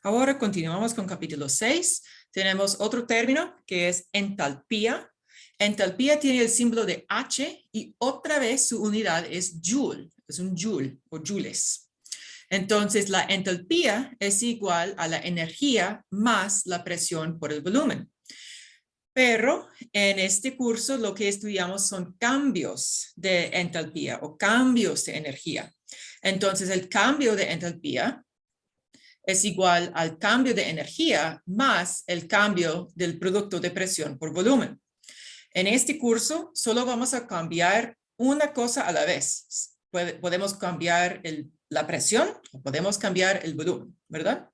Ahora continuamos con capítulo 6. Tenemos otro término que es entalpía. Entalpía tiene el símbolo de H y otra vez su unidad es joule. Es un joule o joules. Entonces la entalpía es igual a la energía más la presión por el volumen. Pero en este curso lo que estudiamos son cambios de entalpía o cambios de energía. Entonces el cambio de entalpía es igual al cambio de energía más el cambio del producto de presión por volumen. En este curso solo vamos a cambiar una cosa a la vez. Podemos cambiar la presión o podemos cambiar el volumen, ¿verdad?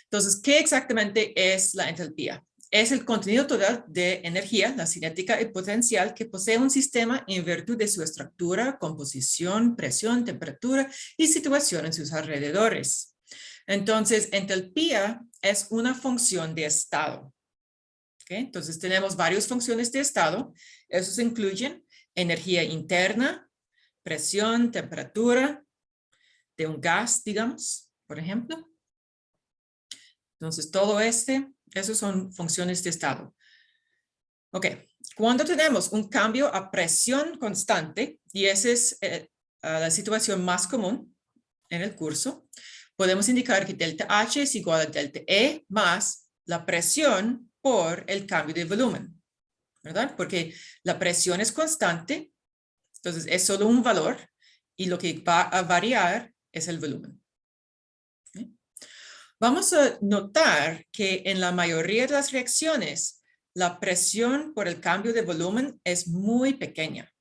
Entonces, ¿qué exactamente es la entalpía? Es el contenido total de energía, la cinética y potencial que posee un sistema en virtud de su estructura, composición, presión, temperatura y situación en sus alrededores. Entonces, entalpía es una función de estado. ¿Okay? Entonces, tenemos varias funciones de estado. Esos incluyen energía interna, presión, temperatura de un gas, digamos, por ejemplo. Entonces, todo esos son funciones de estado. Ok, cuando tenemos un cambio a presión constante, y esa es la situación más común en el curso, podemos indicar que delta H es igual a delta E más la presión por el cambio de volumen, ¿verdad? Porque la presión es constante, entonces es solo un valor, y lo que va a variar es el volumen. ¿Okay? Vamos a notar que en la mayoría de las reacciones, la presión por el cambio de volumen es muy pequeña.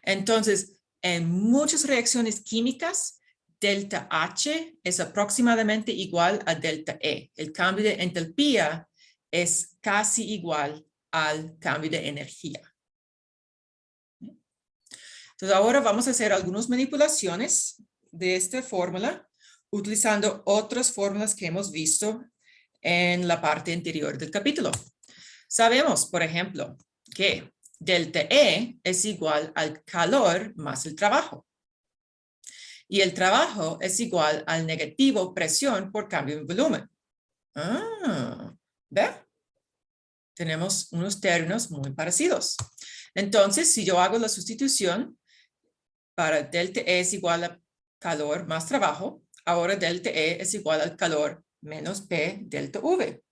Entonces, en muchas reacciones químicas, delta H es aproximadamente igual a delta E. El cambio de entalpía es casi igual al cambio de energía. Entonces, ahora vamos a hacer algunas manipulaciones de esta fórmula utilizando otras fórmulas que hemos visto en la parte anterior del capítulo. Sabemos, por ejemplo, que delta E es igual al calor más el trabajo. Y el trabajo es igual al negativo presión por cambio de volumen. ¿Ve? Tenemos unos términos muy parecidos. Entonces, si yo hago la sustitución para delta E es igual a calor más trabajo, ahora delta E es igual al calor menos P delta V.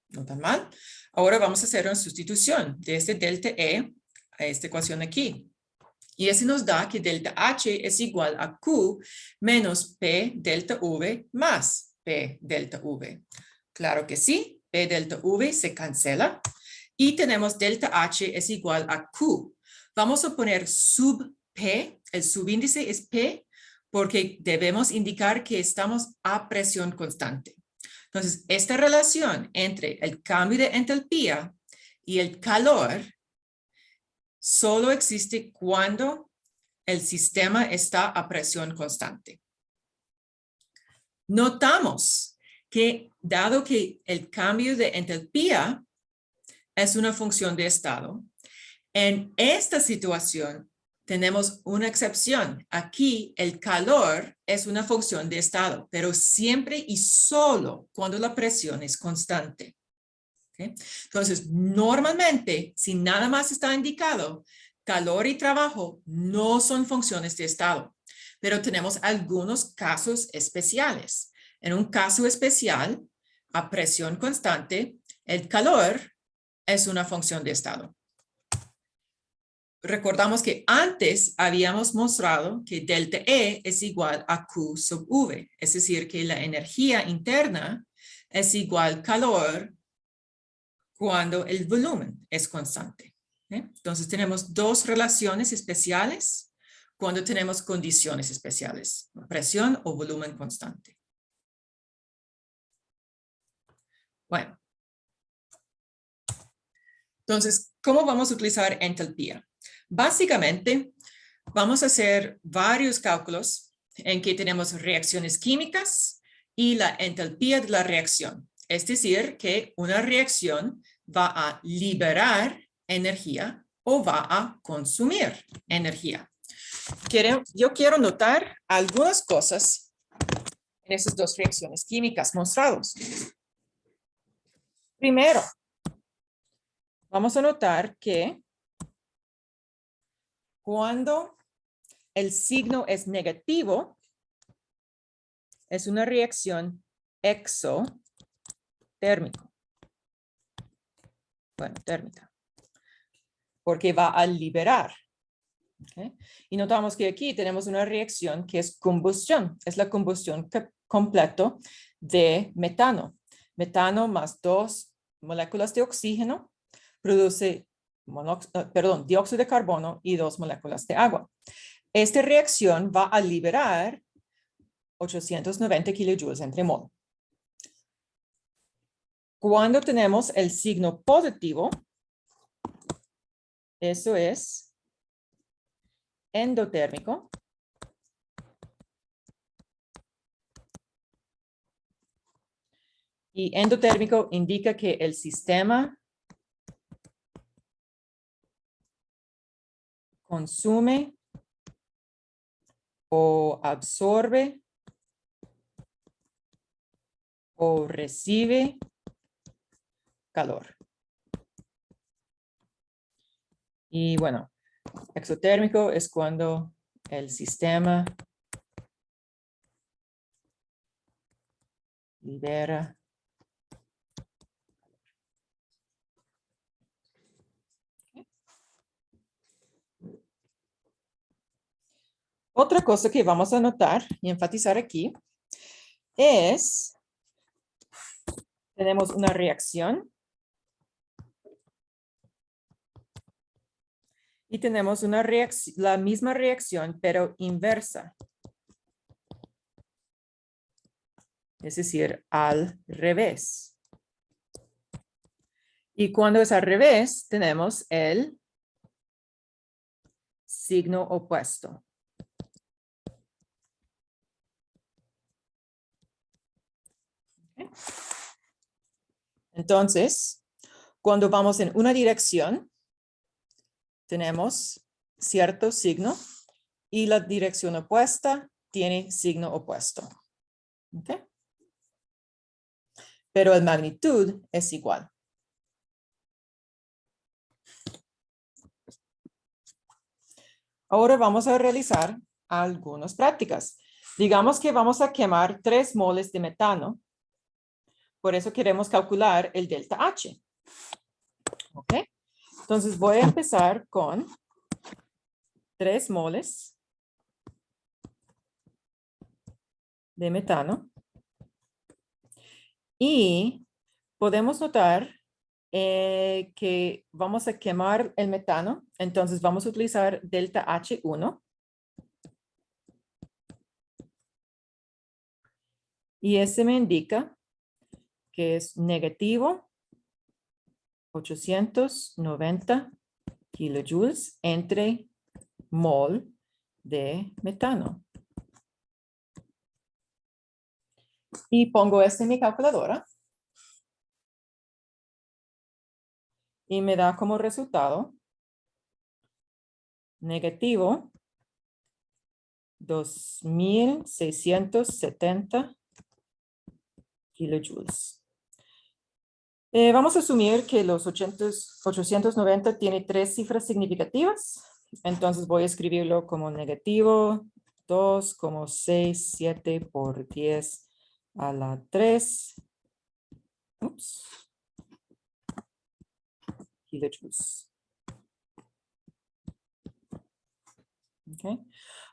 No tan mal. Ahora vamos a hacer una sustitución de este delta E a esta ecuación aquí. Y ese nos da que delta H es igual a Q menos P delta V más P delta V. Claro que sí, P delta V se cancela y tenemos delta H es igual a Q. Vamos a poner sub P, el subíndice es P porque debemos indicar que estamos a presión constante. Entonces, esta relación entre el cambio de entalpía y el calor solo existe cuando el sistema está a presión constante. Notamos que dado que el cambio de entalpía es una función de estado, en esta situación tenemos una excepción. Aquí el calor es una función de estado, pero siempre y solo cuando la presión es constante. ¿Okay? Entonces, normalmente, si nada más está indicado, calor y trabajo no son funciones de estado, pero tenemos algunos casos especiales. En un caso especial, a presión constante, el calor es una función de estado. Recordamos que antes habíamos mostrado que delta E es igual a Q sub V, es decir, que la energía interna es igual al calor cuando el volumen es constante. Entonces tenemos dos relaciones especiales cuando tenemos condiciones especiales, presión o volumen constante. Bueno, entonces, ¿cómo vamos a utilizar entalpía? Básicamente, vamos a hacer varios cálculos en que tenemos reacciones químicas y la entalpía de la reacción. Es decir, que una reacción va a liberar energía o va a consumir energía. Yo quiero notar algunas cosas en esas dos reacciones químicas mostrados. Primero, vamos a notar que cuando el signo es negativo, es una reacción exotérmica. Bueno, térmica. Porque va a liberar. ¿Okay? Y notamos que aquí tenemos una reacción que es combustión. Es la combustión completa de metano. Metano más 2 moléculas de oxígeno produce dióxido de carbono y 2 moléculas de agua. Esta reacción va a liberar 890 kilojoules entre mol. Cuando tenemos el signo positivo, eso es endotérmico. Y endotérmico indica que el sistema consume o absorbe o recibe calor. Y bueno, exotérmico es cuando el sistema libera Otra cosa que vamos a notar y enfatizar aquí es, tenemos una reacción y tenemos una la misma reacción, pero inversa. Es decir, al revés. Y cuando es al revés, tenemos el signo opuesto. ¿Okay? Entonces, cuando vamos en una dirección, tenemos cierto signo y la dirección opuesta tiene signo opuesto. ¿Okay? Pero la magnitud es igual. Ahora vamos a realizar algunas prácticas. Digamos que vamos a quemar 3 moles de metano. Por eso queremos calcular el delta H. ¿Ok? Entonces voy a empezar con 3 moles de metano. Y podemos notar que vamos a quemar el metano. Entonces vamos a utilizar delta H1. Y ese me indica que es negativo 890 kilojoules entre mol de metano. Y pongo esto en mi calculadora. Y me da como resultado negativo 2670 kilojoules. Vamos a asumir que los 890 tiene 3 cifras significativas. Entonces voy a escribirlo como negativo 2,67 por 10 a la 3. Ups. Kilojoules. Okay.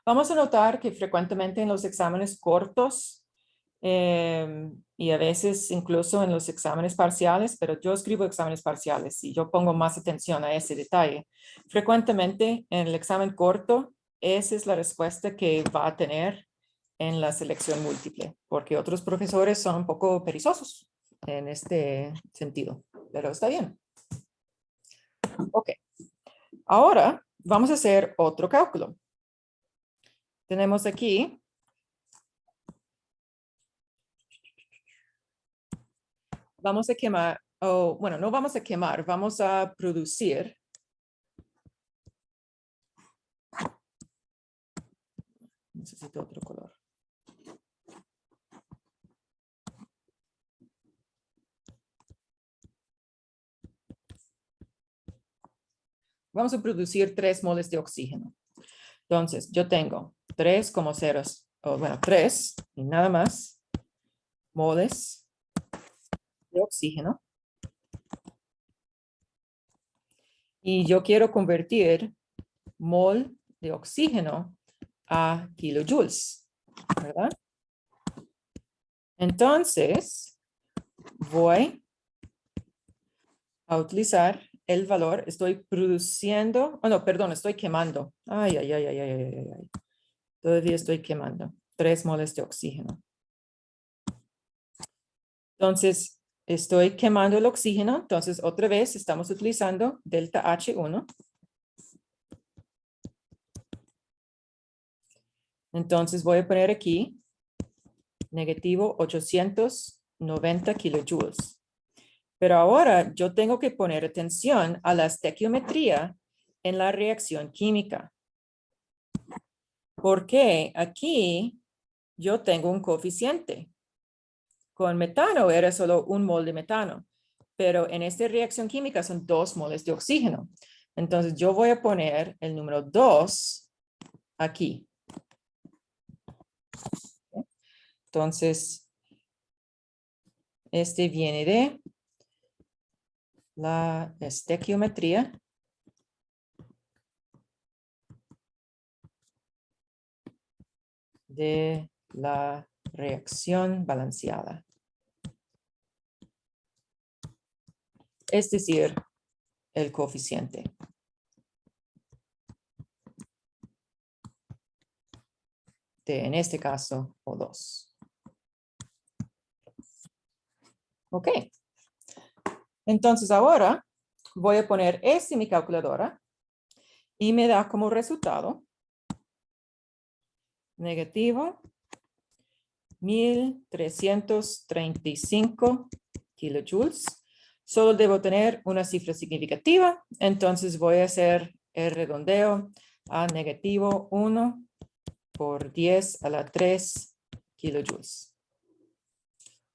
Vamos a notar que frecuentemente en los exámenes cortos y a veces incluso en los exámenes parciales, pero yo escribo exámenes parciales y yo pongo más atención a ese detalle. Frecuentemente en el examen corto, esa es la respuesta que va a tener en la selección múltiple, porque otros profesores son un poco perezosos en este sentido, pero está bien. Ok, ahora vamos a hacer otro cálculo. Tenemos aquí vamos a quemar, bueno, no vamos a quemar, vamos a producir necesito otro color. Vamos a producir 3 moles de oxígeno. Entonces, yo tengo 3,0, bueno, 3 y nada más moles de oxígeno. Y yo quiero convertir mol de oxígeno a kilojoules, ¿verdad? Entonces, voy a utilizar el valor, estoy produciendo, no, perdón, estoy quemando. Ay. Todavía estoy quemando 3 moles de oxígeno. Entonces, estoy quemando el oxígeno. Entonces, otra vez estamos utilizando delta H1. Entonces, voy a poner aquí negativo 890 kilojoules. Pero ahora yo tengo que poner atención a la estequiometría en la reacción química. Porque aquí yo tengo un coeficiente. Con metano era solo 1 mol de metano, pero en esta reacción química son 2 moles de oxígeno. Entonces yo voy a poner el número 2 aquí. Entonces, este viene de la estequiometría de la reacción balanceada. Es decir, el coeficiente. En este caso, O2. Ok. Entonces ahora voy a poner este en mi calculadora y me da como resultado negativo 1335 kilojoules. Solo debo tener una cifra significativa, entonces voy a hacer el redondeo a negativo 1 por 10 a la 3 kilojoules.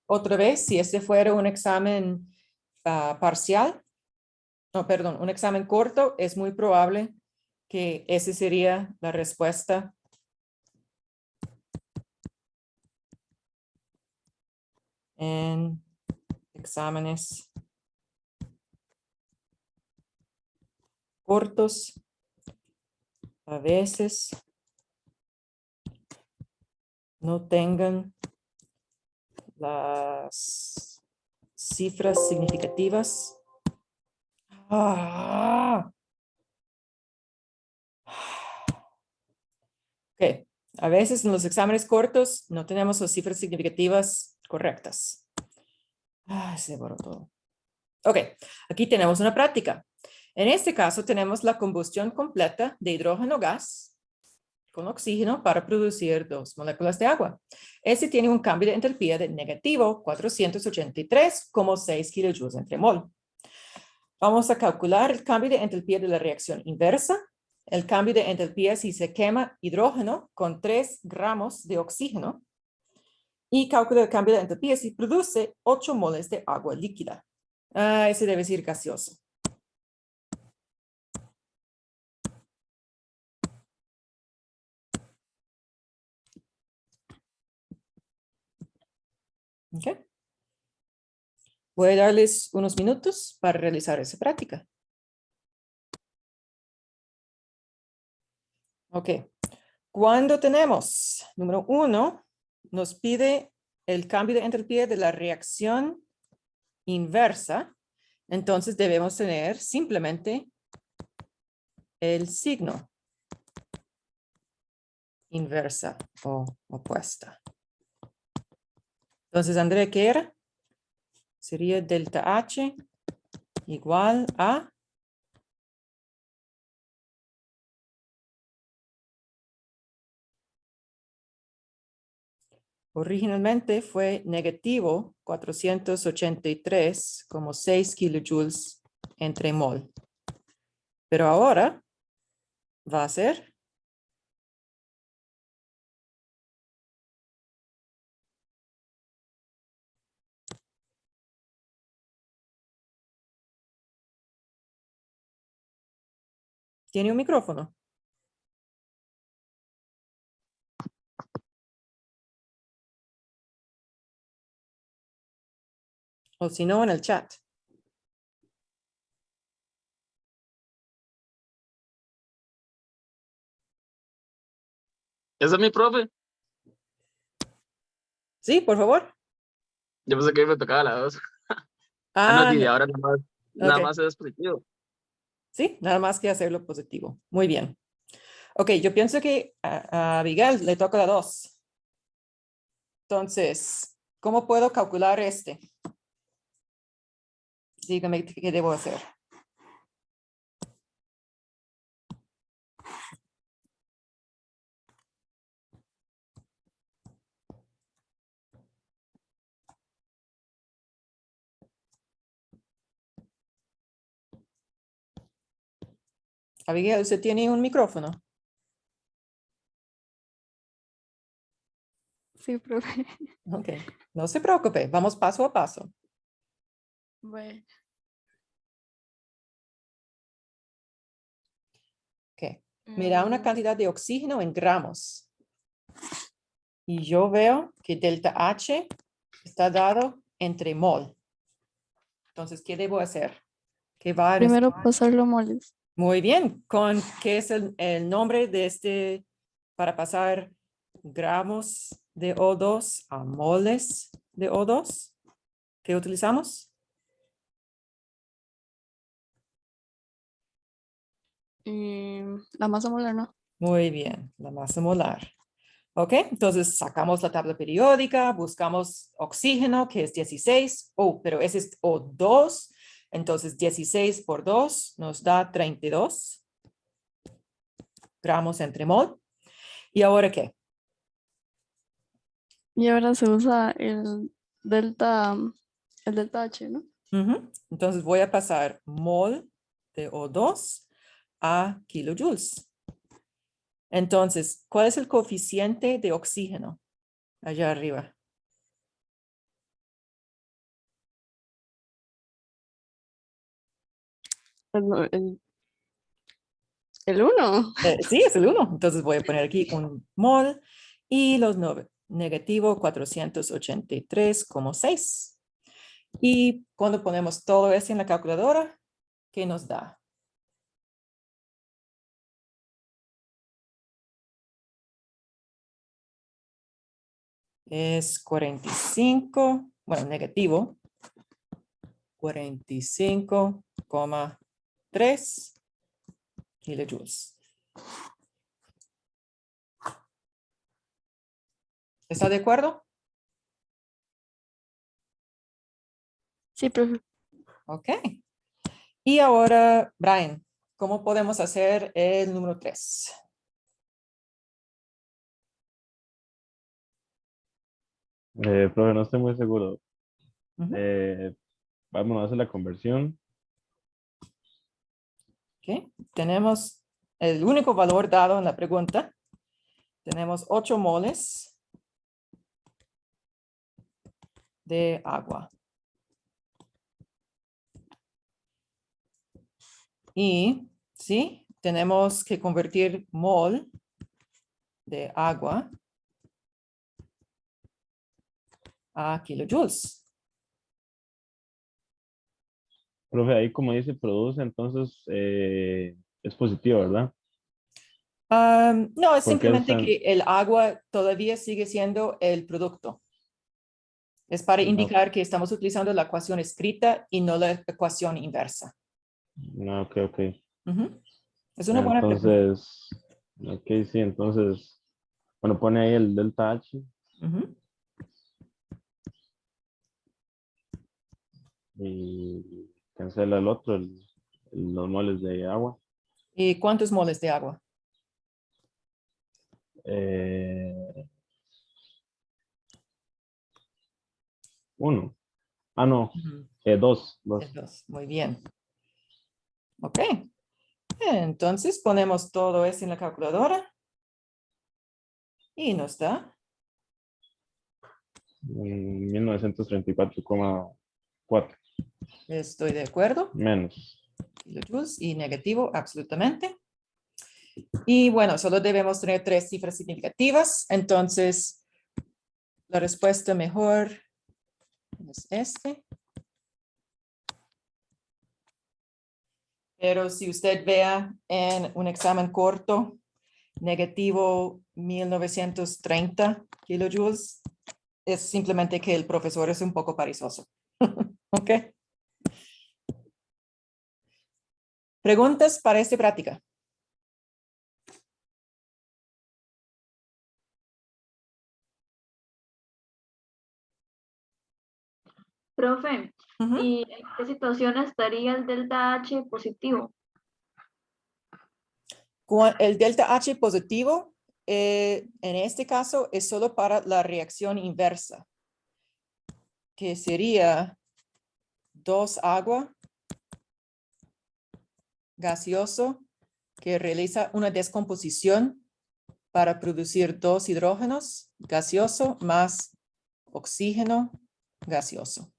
Otra vez, si este fuera un examen parcial, no, perdón, un examen corto, es muy probable que esa sería la respuesta. En exámenes cortos, a veces no tengan las cifras significativas. Ok, a veces en los exámenes cortos no tenemos las cifras significativas correctas. Se borró todo. Ok, aquí tenemos una práctica. En este caso tenemos la combustión completa de hidrógeno gas con oxígeno para producir 2 moléculas de agua. Este tiene un cambio de entalpía de negativo 483,6 kilojoules entre mol. Vamos a calcular el cambio de entalpía de la reacción inversa, el cambio de entalpía si se quema hidrógeno con 3 gramos de oxígeno y calcular el cambio de entalpía si produce 8 moles de agua líquida. Ese debe ser gaseoso. Okay. Voy a darles unos minutos para realizar esa práctica. Ok. Cuando tenemos, número 1, nos pide el cambio de entalpía de la reacción inversa, entonces debemos tener simplemente el signo inversa o opuesta. Entonces, Andrea, ¿qué era? Sería delta H igual a originalmente fue negativo 483,6 kilojoules entre mol. Pero ahora va a ser ¿Tiene un micrófono? O si no, en el chat. ¿Esa es mi profe? Sí, por favor. Yo pensé que me tocaba la dos. No, Ah, Didi, no. ahora nada Ok. más es positivo. Sí, nada más que hacerlo positivo. Muy bien. Ok, yo pienso que a Abigail le toca la 2. Entonces, ¿cómo puedo calcular este? Dígame qué debo hacer. Abigail, ¿usted tiene un micrófono? Sí, profe. Ok, no se preocupe, vamos paso a paso. Bueno, Ok, me da una cantidad de oxígeno en gramos. Y yo veo que delta H está dado entre mol. Entonces, ¿qué debo hacer? ¿Qué va a primero necesitar? pasarlo moles. Muy bien, ¿con qué es el nombre de este para pasar gramos de O2 a moles de O2? ¿Qué utilizamos? Y la masa molar, ¿no? Muy bien, la masa molar. Ok, entonces sacamos la tabla periódica, buscamos oxígeno, que es 16. Oh, pero ese es O2. Entonces 16 por 2 nos da 32 gramos entre mol. ¿Y ahora qué? Y ahora se usa delta, el delta H, ¿no? Ujú. Entonces voy a pasar mol de O2 a kilojoules. Entonces, ¿cuál es el coeficiente de oxígeno? Allá arriba. El, el 1. Sí, es el 1. Entonces voy a poner aquí un mol y los negativo 483,6. Y cuando ponemos todo eso en la calculadora, ¿qué nos da? Es 45, bueno, negativo 45,3 kilojoules. ¿Está de acuerdo? Sí, profe. Ok. Y ahora, Brian, ¿cómo podemos hacer el número 3? Profe, no estoy muy seguro. Ujú. Vamos a hacer la conversión. Ok. Tenemos el único valor dado en la pregunta. Tenemos 8 moles de agua. Y, sí, tenemos que convertir mol de agua a kilojoules. Profe, ahí como dice produce, entonces es positivo, ¿verdad? No, es Porque es simplemente tan... que el agua todavía sigue siendo el producto. Es para No, indicar que estamos utilizando la ecuación escrita y no la ecuación inversa. no, ok, ok. Ujú. Es una buena pregunta. Entonces, ok, sí, entonces, bueno, pone ahí el delta H Ujú. y cancela el otro, los moles de agua. ¿Y cuántos moles de agua? Eh, uno. Ah, no, Ujú. dos, Es dos. dos. Muy bien. Ok. Entonces ponemos todo eso en la calculadora y nos da 1934,4 estoy de acuerdo, menos. kilojoules y negativo, absolutamente. Y bueno, solo debemos tener 3 cifras significativas. Entonces, la respuesta mejor es este. Pero si usted vea en un examen corto, negativo 1930 kilojoules, es simplemente que el profesor es un poco perezoso. ¿Ok? ¿Preguntas para esta práctica? Profe, Ujú. ¿y en qué situación estaría el delta H positivo? El delta H positivo, en este caso, es solo para la reacción inversa, que sería 2 agua gaseoso que realiza una descomposición para producir 2 hidrógenos gaseoso más oxígeno gaseoso.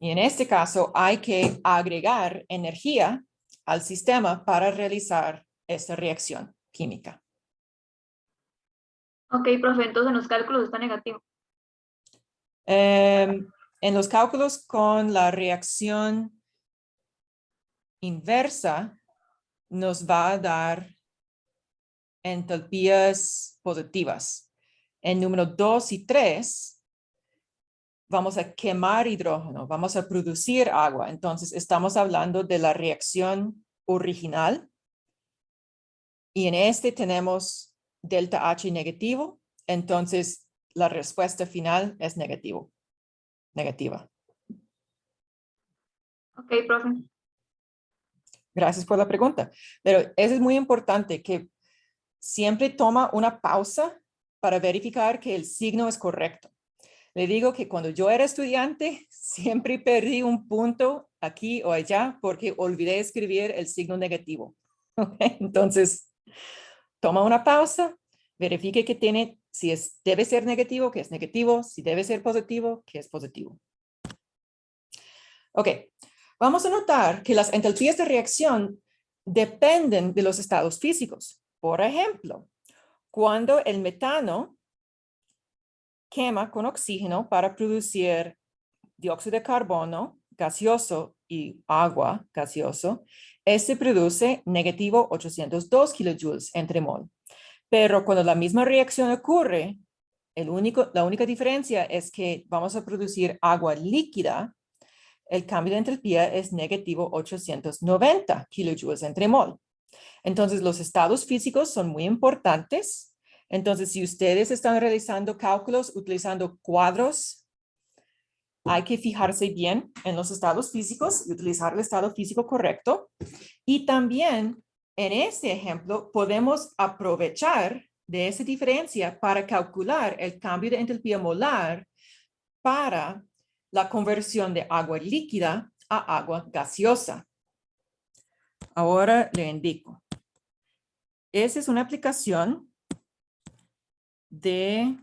Y en este caso hay que agregar energía al sistema para realizar esta reacción química. Ok, profe, entonces en los cálculos está negativo. En los cálculos con la reacción inversa nos va a dar entalpías positivas. En número 2 y 3 vamos a quemar hidrógeno, vamos a producir agua. Entonces estamos hablando de la reacción original. Y en este tenemos delta H negativo. Entonces la respuesta final es negativa. Ok, profe. Gracias por la pregunta. Pero eso es muy importante, que siempre toma una pausa para verificar que el signo es correcto. Le digo que cuando yo era estudiante, siempre perdí un punto aquí o allá porque olvidé escribir el signo negativo. ¿Okay? Entonces, toma una pausa, verifique que tiene, si debe ser negativo, que es negativo, si debe ser positivo, que es positivo. Ok, vamos a notar que las entalpías de reacción dependen de los estados físicos. Por ejemplo, cuando el metano quema con oxígeno para producir dióxido de carbono gaseoso y agua gaseoso, este produce negativo 802 kilojoules entre mol. Pero cuando la misma reacción ocurre, la única diferencia es que vamos a producir agua líquida. El cambio de entalpía es negativo 890 kilojoules entre mol. Entonces, los estados físicos son muy importantes. Entonces, si ustedes están realizando cálculos utilizando cuadros, hay que fijarse bien en los estados físicos y utilizar el estado físico correcto. Y también, en este ejemplo, podemos aprovechar de esa diferencia para calcular el cambio de entalpía molar para la conversión de agua líquida a agua gaseosa. Ahora le indico. Esa es una aplicación de...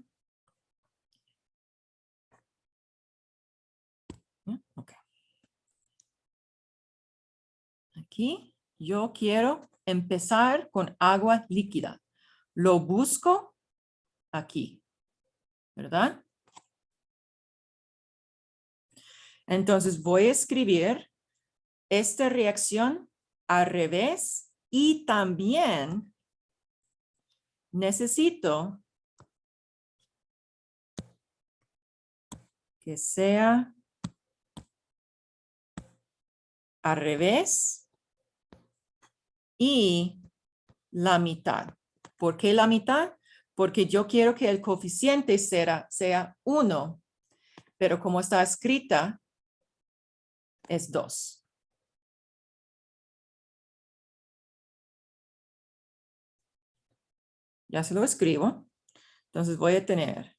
Okay. Aquí yo quiero empezar con agua líquida. Lo busco aquí, ¿verdad? Entonces voy a escribir esta reacción al revés y también necesito que sea al revés y la mitad. ¿Por qué la mitad? Porque yo quiero que el coeficiente sea 1, pero como está escrita, es 2. Ya se lo escribo. Entonces voy a tener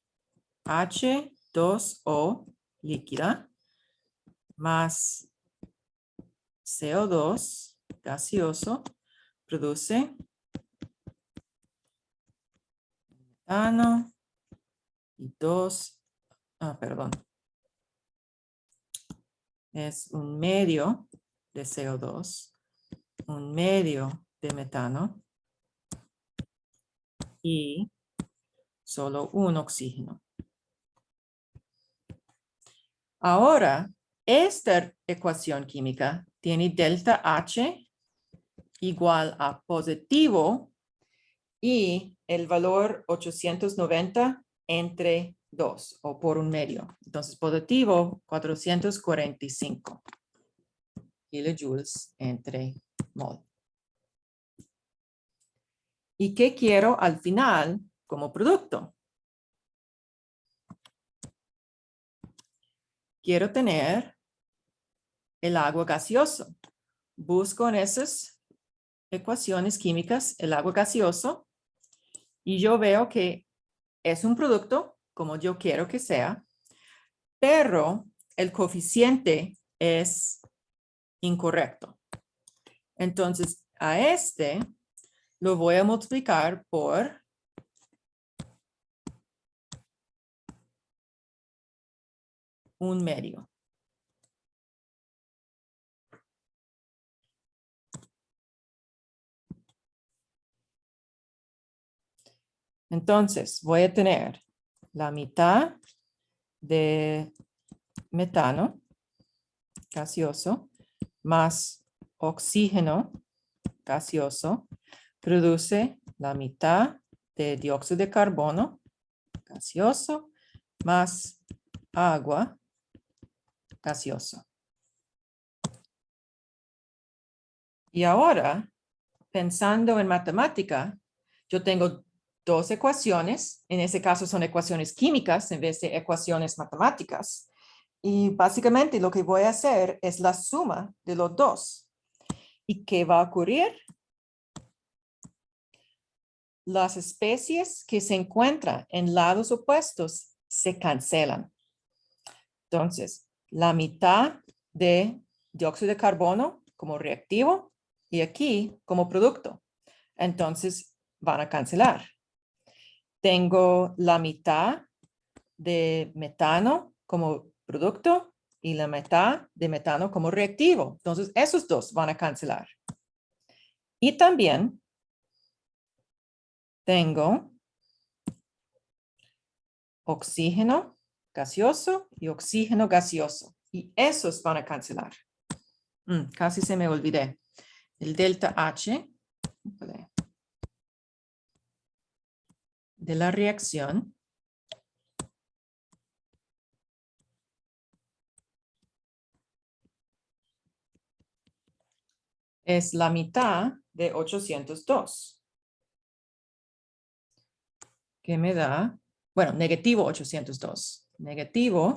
H2O líquida más CO2 gaseoso produce metano y perdón. Es un medio de CO2, un medio de metano y solo un oxígeno. Ahora, esta ecuación química tiene delta H igual a positivo y el valor 890 entre 2 o por un medio. Entonces, positivo 445 kilojoules entre mol. ¿Y qué quiero al final como producto? Quiero tener el agua gaseoso. Busco en esas ecuaciones químicas el agua gaseoso y yo veo que es un producto como yo quiero que sea, pero el coeficiente es incorrecto. Entonces, a este lo voy a multiplicar por un medio. Entonces, voy a tener la mitad de metano gaseoso más oxígeno gaseoso produce la mitad de dióxido de carbono gaseoso más agua gaseoso. Y ahora, pensando en matemática, yo tengo dos ecuaciones. En ese caso son ecuaciones químicas en vez de ecuaciones matemáticas. Y básicamente lo que voy a hacer es la suma de los dos. ¿Y qué va a ocurrir? Las especies que se encuentran en lados opuestos se cancelan. Entonces, la mitad de dióxido de carbono como reactivo y aquí como producto. Entonces, van a cancelar. Tengo la mitad de metano como producto y la mitad de metano como reactivo. Entonces, esos dos van a cancelar. Y también tengo oxígeno gaseoso y oxígeno gaseoso. Y esos van a cancelar. Casi se me olvidé. El delta H de la reacción es la mitad de 802. Que me da, bueno, negativo 802. Negativo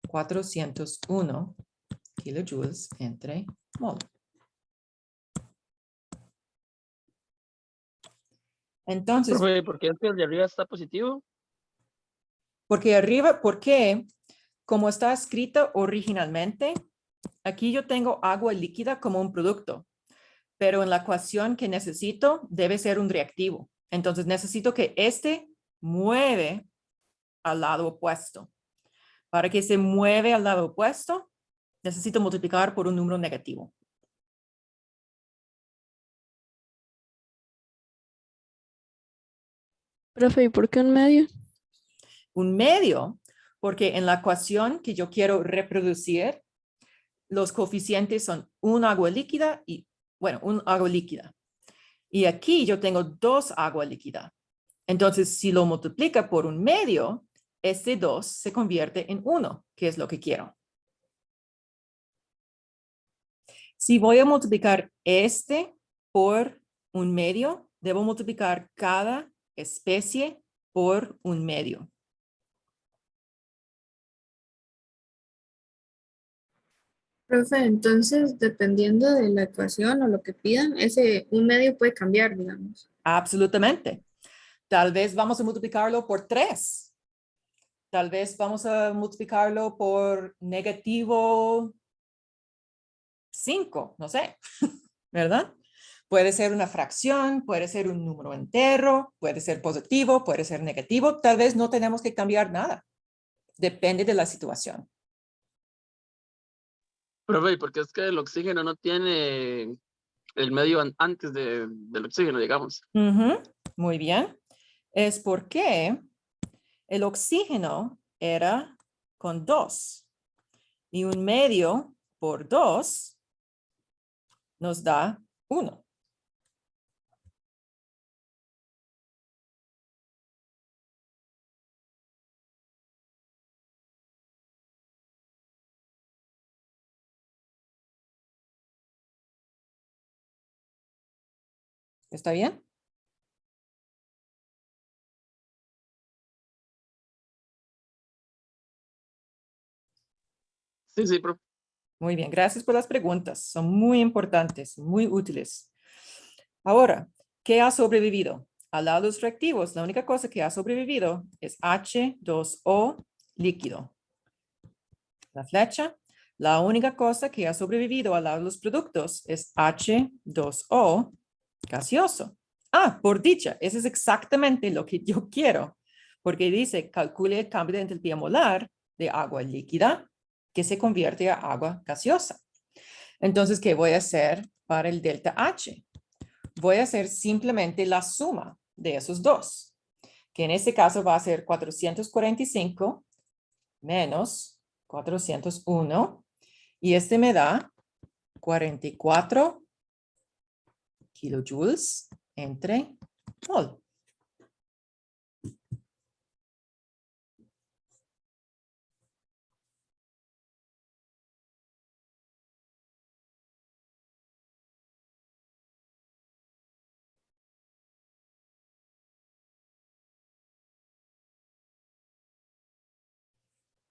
401 kilojoules entre mol. Entonces, Profe, ¿por qué es que el de arriba está positivo? porque como está escrito originalmente, aquí yo tengo agua líquida como un producto, pero en la ecuación que necesito debe ser un reactivo. Entonces necesito que este mueve al lado opuesto. Para que se mueve al lado opuesto, necesito multiplicar por un número negativo. Profe, ¿y por qué un medio? Un medio, porque en la ecuación que yo quiero reproducir, los coeficientes son un agua líquida y, bueno, un agua líquida. Y aquí yo tengo dos agua líquida. Entonces, si lo multiplica por un medio, este 2 se convierte en 1, que es lo que quiero. Si voy a multiplicar este por un medio, debo multiplicar cada especie por un medio. Profe, entonces, dependiendo de la ecuación o lo que pidan, ese un medio puede cambiar, digamos. Absolutamente. Tal vez vamos a multiplicarlo por 3. Tal vez vamos a multiplicarlo por negativo 5, no sé, ¿verdad? Puede ser una fracción, puede ser un número entero, puede ser positivo, puede ser negativo. Tal vez no tenemos que cambiar nada. Depende de la situación. Profe, ¿y por qué es que el oxígeno no tiene El medio antes del oxígeno, digamos. Ujú, muy bien. Es porque el oxígeno era con 2 y un medio por 2 nos da 1. ¿Está bien? Sí, sí, profe. Muy bien, gracias por las preguntas. Son muy importantes, muy útiles. Ahora, ¿qué ha sobrevivido? Al lado de los reactivos, la única cosa que ha sobrevivido es H2O líquido. La flecha, la única cosa que ha sobrevivido al lado de los productos es H2O gaseoso. Ah, por dicha, eso es exactamente lo que yo quiero, porque dice, calcule el cambio de entalpía molar de agua líquida que se convierte a agua gaseosa. Entonces, ¿qué voy a hacer para el delta H? Voy a hacer simplemente la suma de esos dos, que en este caso va a ser 445 menos 401, y este me da 44 kilojoules entre mol.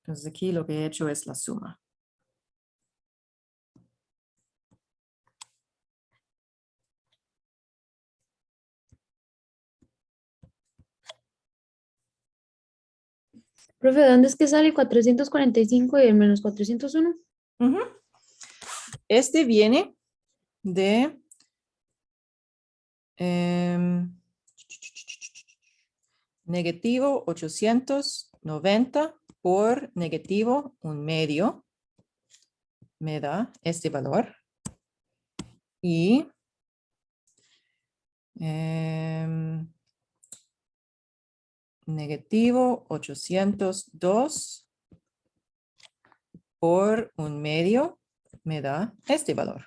Entonces aquí lo que he hecho es la suma. Profe, ¿de dónde es que sale 445 y el menos 401? Ujú. Este viene de negativo 890 por negativo 1/2 me da este valor. Y negativo 802 por 1/2 me da este valor.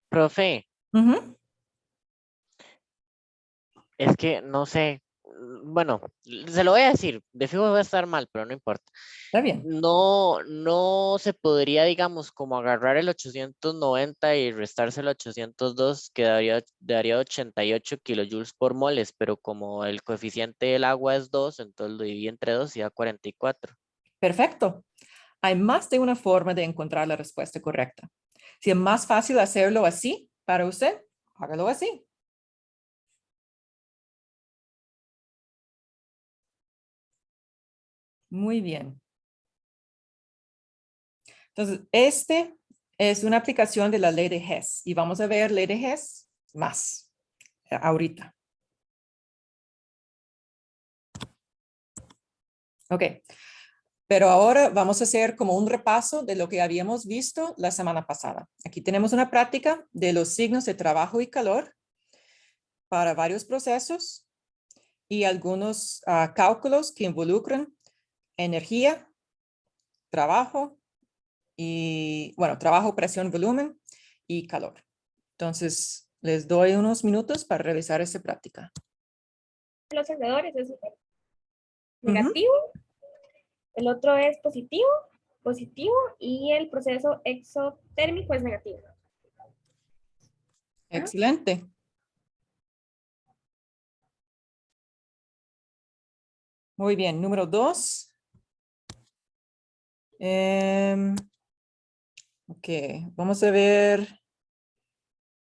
Profe, Ujú, es que no sé. Bueno, se lo voy a decir, de fijo va a estar mal, pero no importa. está bien. No se podría, digamos, como agarrar el 890 y restárselo a 802, que daría 88 kilojoules por moles, pero como el coeficiente del agua es 2, entonces lo dividí entre 2 y da 44. Perfecto. Hay más de una forma de encontrar la respuesta correcta. Si es más fácil hacerlo así para usted, hágalo así. Muy bien. Entonces, este es una aplicación de la ley de Hess y vamos a ver ley de Hess más ahorita. Ok, pero ahora vamos a hacer como un repaso de lo que habíamos visto la semana pasada. Aquí tenemos una práctica de los signos de trabajo y calor para varios procesos y algunos cálculos que involucran energía, trabajo y, bueno, trabajo, presión, volumen y calor. Entonces, les doy unos minutos para realizar esta práctica. Los alrededores es Ujú. negativo, el otro es positivo, positivo, y el proceso exotérmico es negativo. Excelente. Muy bien, número 2. Ok, vamos a ver.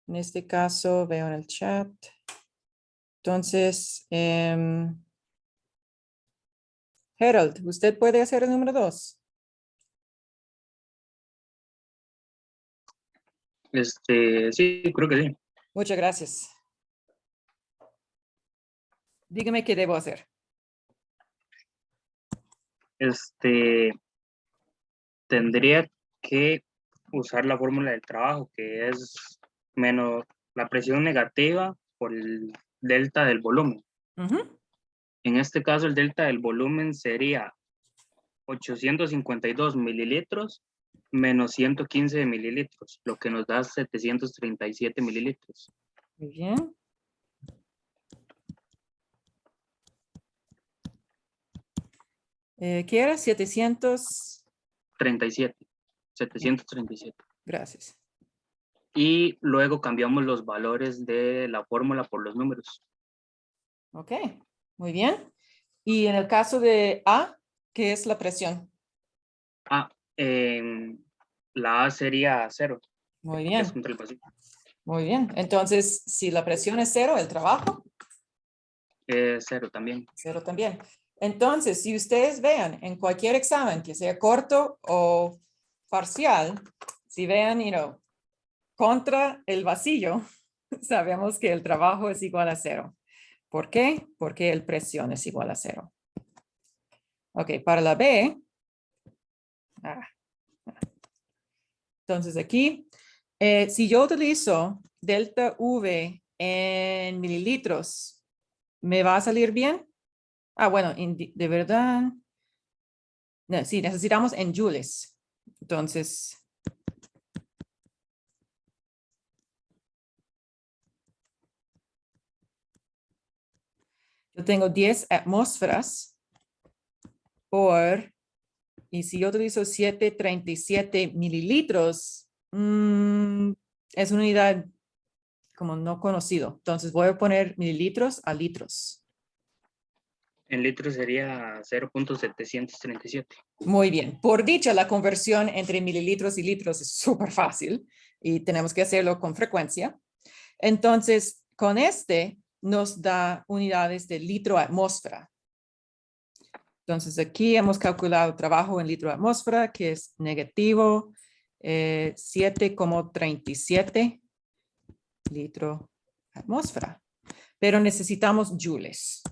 En este caso, veo en el chat. Entonces, Harold, ¿usted puede hacer el número 2? Sí, creo que sí. Muchas gracias. Dígame qué debo hacer. Tendría que usar la fórmula del trabajo, que es menos la presión negativa por el delta del volumen. Ujú. En este caso, el delta del volumen sería 852 mililitros menos 115 mililitros, lo que nos da 737 mililitros. Muy bien. ¿Qué era? 700. 737. Gracias. Y luego cambiamos los valores de la fórmula por los números. Ok, muy bien. Y en el caso de A, ¿qué es la presión? La A sería 0. Muy Es bien, contra el vacío. muy bien. Entonces, si la presión es 0, el trabajo, 0 también. 0 también. Entonces, si ustedes vean en cualquier examen, que sea corto o parcial, si vean, contra el vacío, sabemos que el trabajo es igual a 0. ¿Por qué? Porque el presión es igual a 0. Ok, para la B. Entonces aquí, si yo utilizo delta V en mililitros, ¿me va a salir bien? Bueno, de verdad. No, sí, necesitamos en joules. Entonces, yo tengo 10 atmósferas y si yo utilizo 737 mililitros, es una unidad como no conocido. Entonces voy a poner mililitros a litros. En litros sería 0.737. Muy bien. Por dicha, la conversión entre mililitros y litros es súper fácil y tenemos que hacerlo con frecuencia. Entonces, con este nos da unidades de litro atmósfera. Entonces, aquí hemos calculado trabajo en litro atmósfera, que es negativo 7,37 litro atmósfera. Pero necesitamos joules.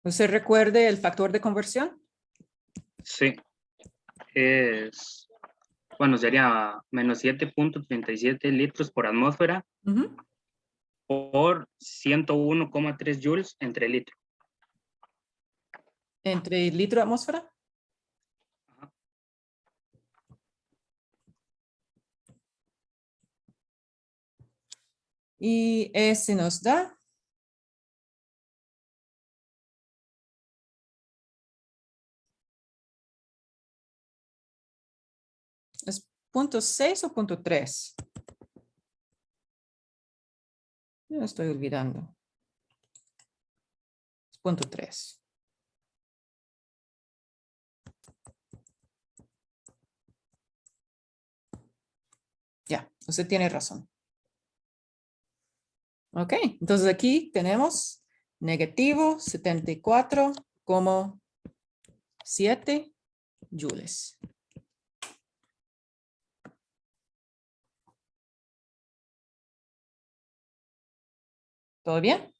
¿Usted recuerde el factor de conversión? Sí. Sería menos 7.37 litros por atmósfera por 101,3 joules entre litro. ¿Entre litro atmósfera? Ajá. Y ese nos da ¿es 0.6 o 0.3? Yo estoy olvidando. Es 0.3. Ya, usted tiene razón. Ok, entonces aquí tenemos negativo 74,7 joules. ¿Todo bien?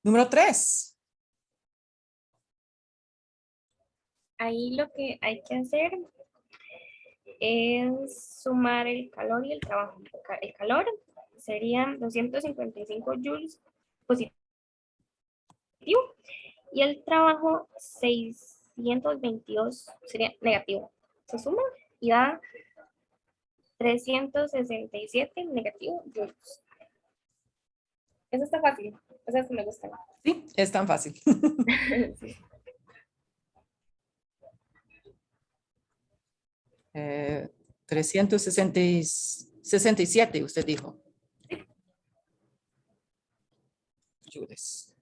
Número 3. Ahí lo que hay que hacer es sumar el calor y el trabajo. El calor serían 255 joules positivo y el trabajo 622 sería negativo. Se suma y da 367 negativo joules. Eso está fácil. Eso es que me gusta. Sí, es tan fácil. Sí. 367, usted dijo. Joules.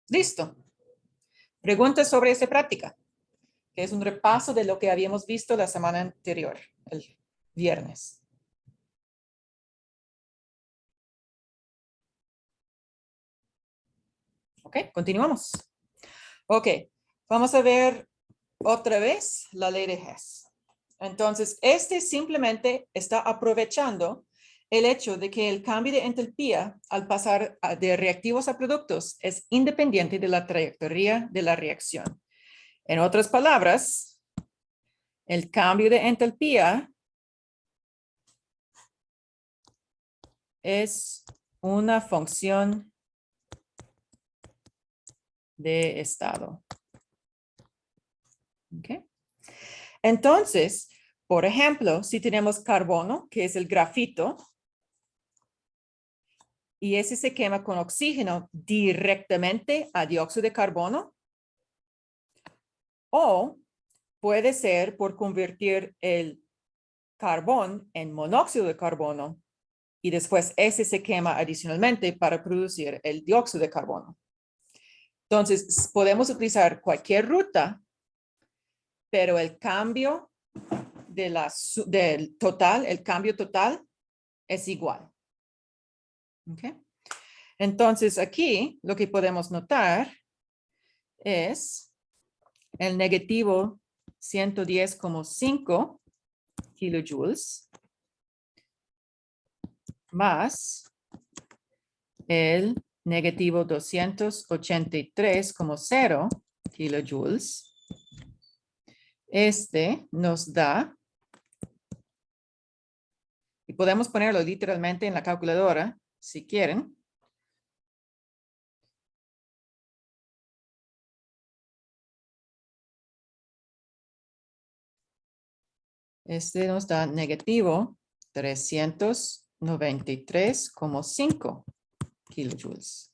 Listo. Preguntas sobre esta práctica, que es un repaso de lo que habíamos visto la semana anterior, el viernes. Ok, continuamos. Ok, vamos a ver otra vez la ley de Hess. Entonces, este simplemente está aprovechando el hecho de que el cambio de entalpía al pasar de reactivos a productos es independiente de la trayectoria de la reacción. En otras palabras, el cambio de entalpía es una función de estado. ¿Ok? Entonces, por ejemplo, si tenemos carbono, que es el grafito, y ese se quema con oxígeno directamente a dióxido de carbono, o puede ser por convertir el carbón en monóxido de carbono y después ese se quema adicionalmente para producir el dióxido de carbono. Entonces, podemos utilizar cualquier ruta, pero el cambio del total, el cambio total es igual. ¿Ok? Entonces, aquí lo que podemos notar es el negativo 110,5 kilojoules más el negativo 283,0 kilojoules. Este nos da, y podemos ponerlo literalmente en la calculadora si quieren. Este nos da negativo 393,5 kilojoules.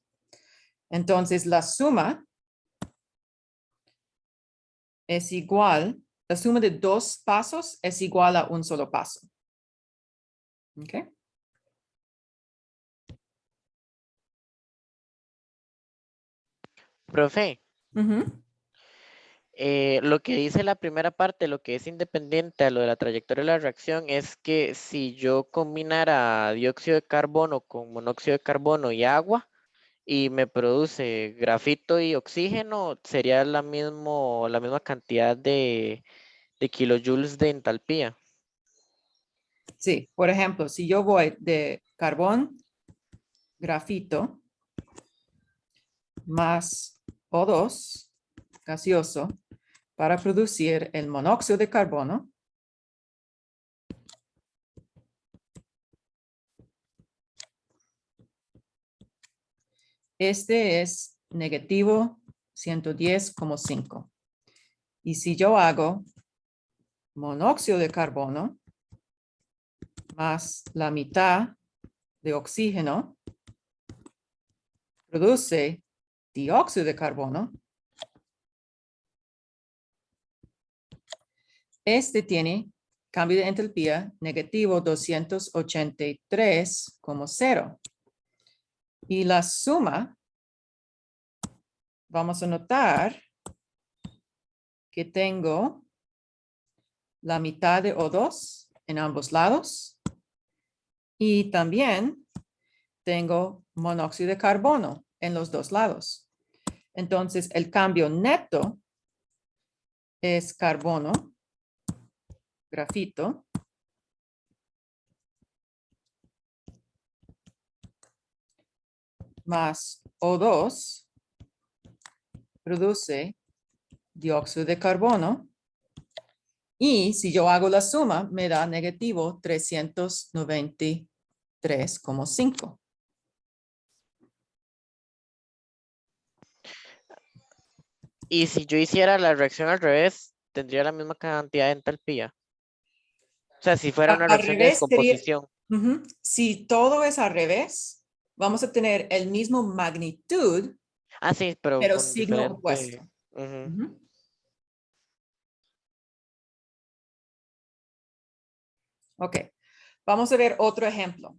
Entonces, la suma es igual, la suma de dos pasos es igual a un solo paso. ¿Ok? Profe, Ujú. lo que dice la primera parte, lo que es independiente a lo de la trayectoria de la reacción, es que si yo combinara dióxido de carbono con monóxido de carbono y agua y me produce grafito y oxígeno, sería la misma cantidad de kilojoules de entalpía. Sí, por ejemplo, si yo voy de carbón, grafito, más O2 gaseoso para producir el monóxido de carbono, este es negativo 110,5. Y si yo hago monóxido de carbono más la mitad de oxígeno, produce dióxido de carbono. Este tiene cambio de entalpía negativo 283,0. Y la suma, vamos a notar que tengo la mitad de O2 en ambos lados. Y también tengo monóxido de carbono en los dos lados. Entonces, el cambio neto es carbono, grafito, más O2 produce dióxido de carbono. Y si yo hago la suma, me da negativo 393,5. Y si yo hiciera la reacción al revés, tendría la misma cantidad de entalpía. O sea, si fuera una Al reacción de revés sería- descomposición. Ujú. Si todo es al revés, vamos a tener el mismo magnitud, Ah, sí, pero pero con signo diferente. opuesto. Ujú. Ujú. Ok, vamos a ver otro ejemplo.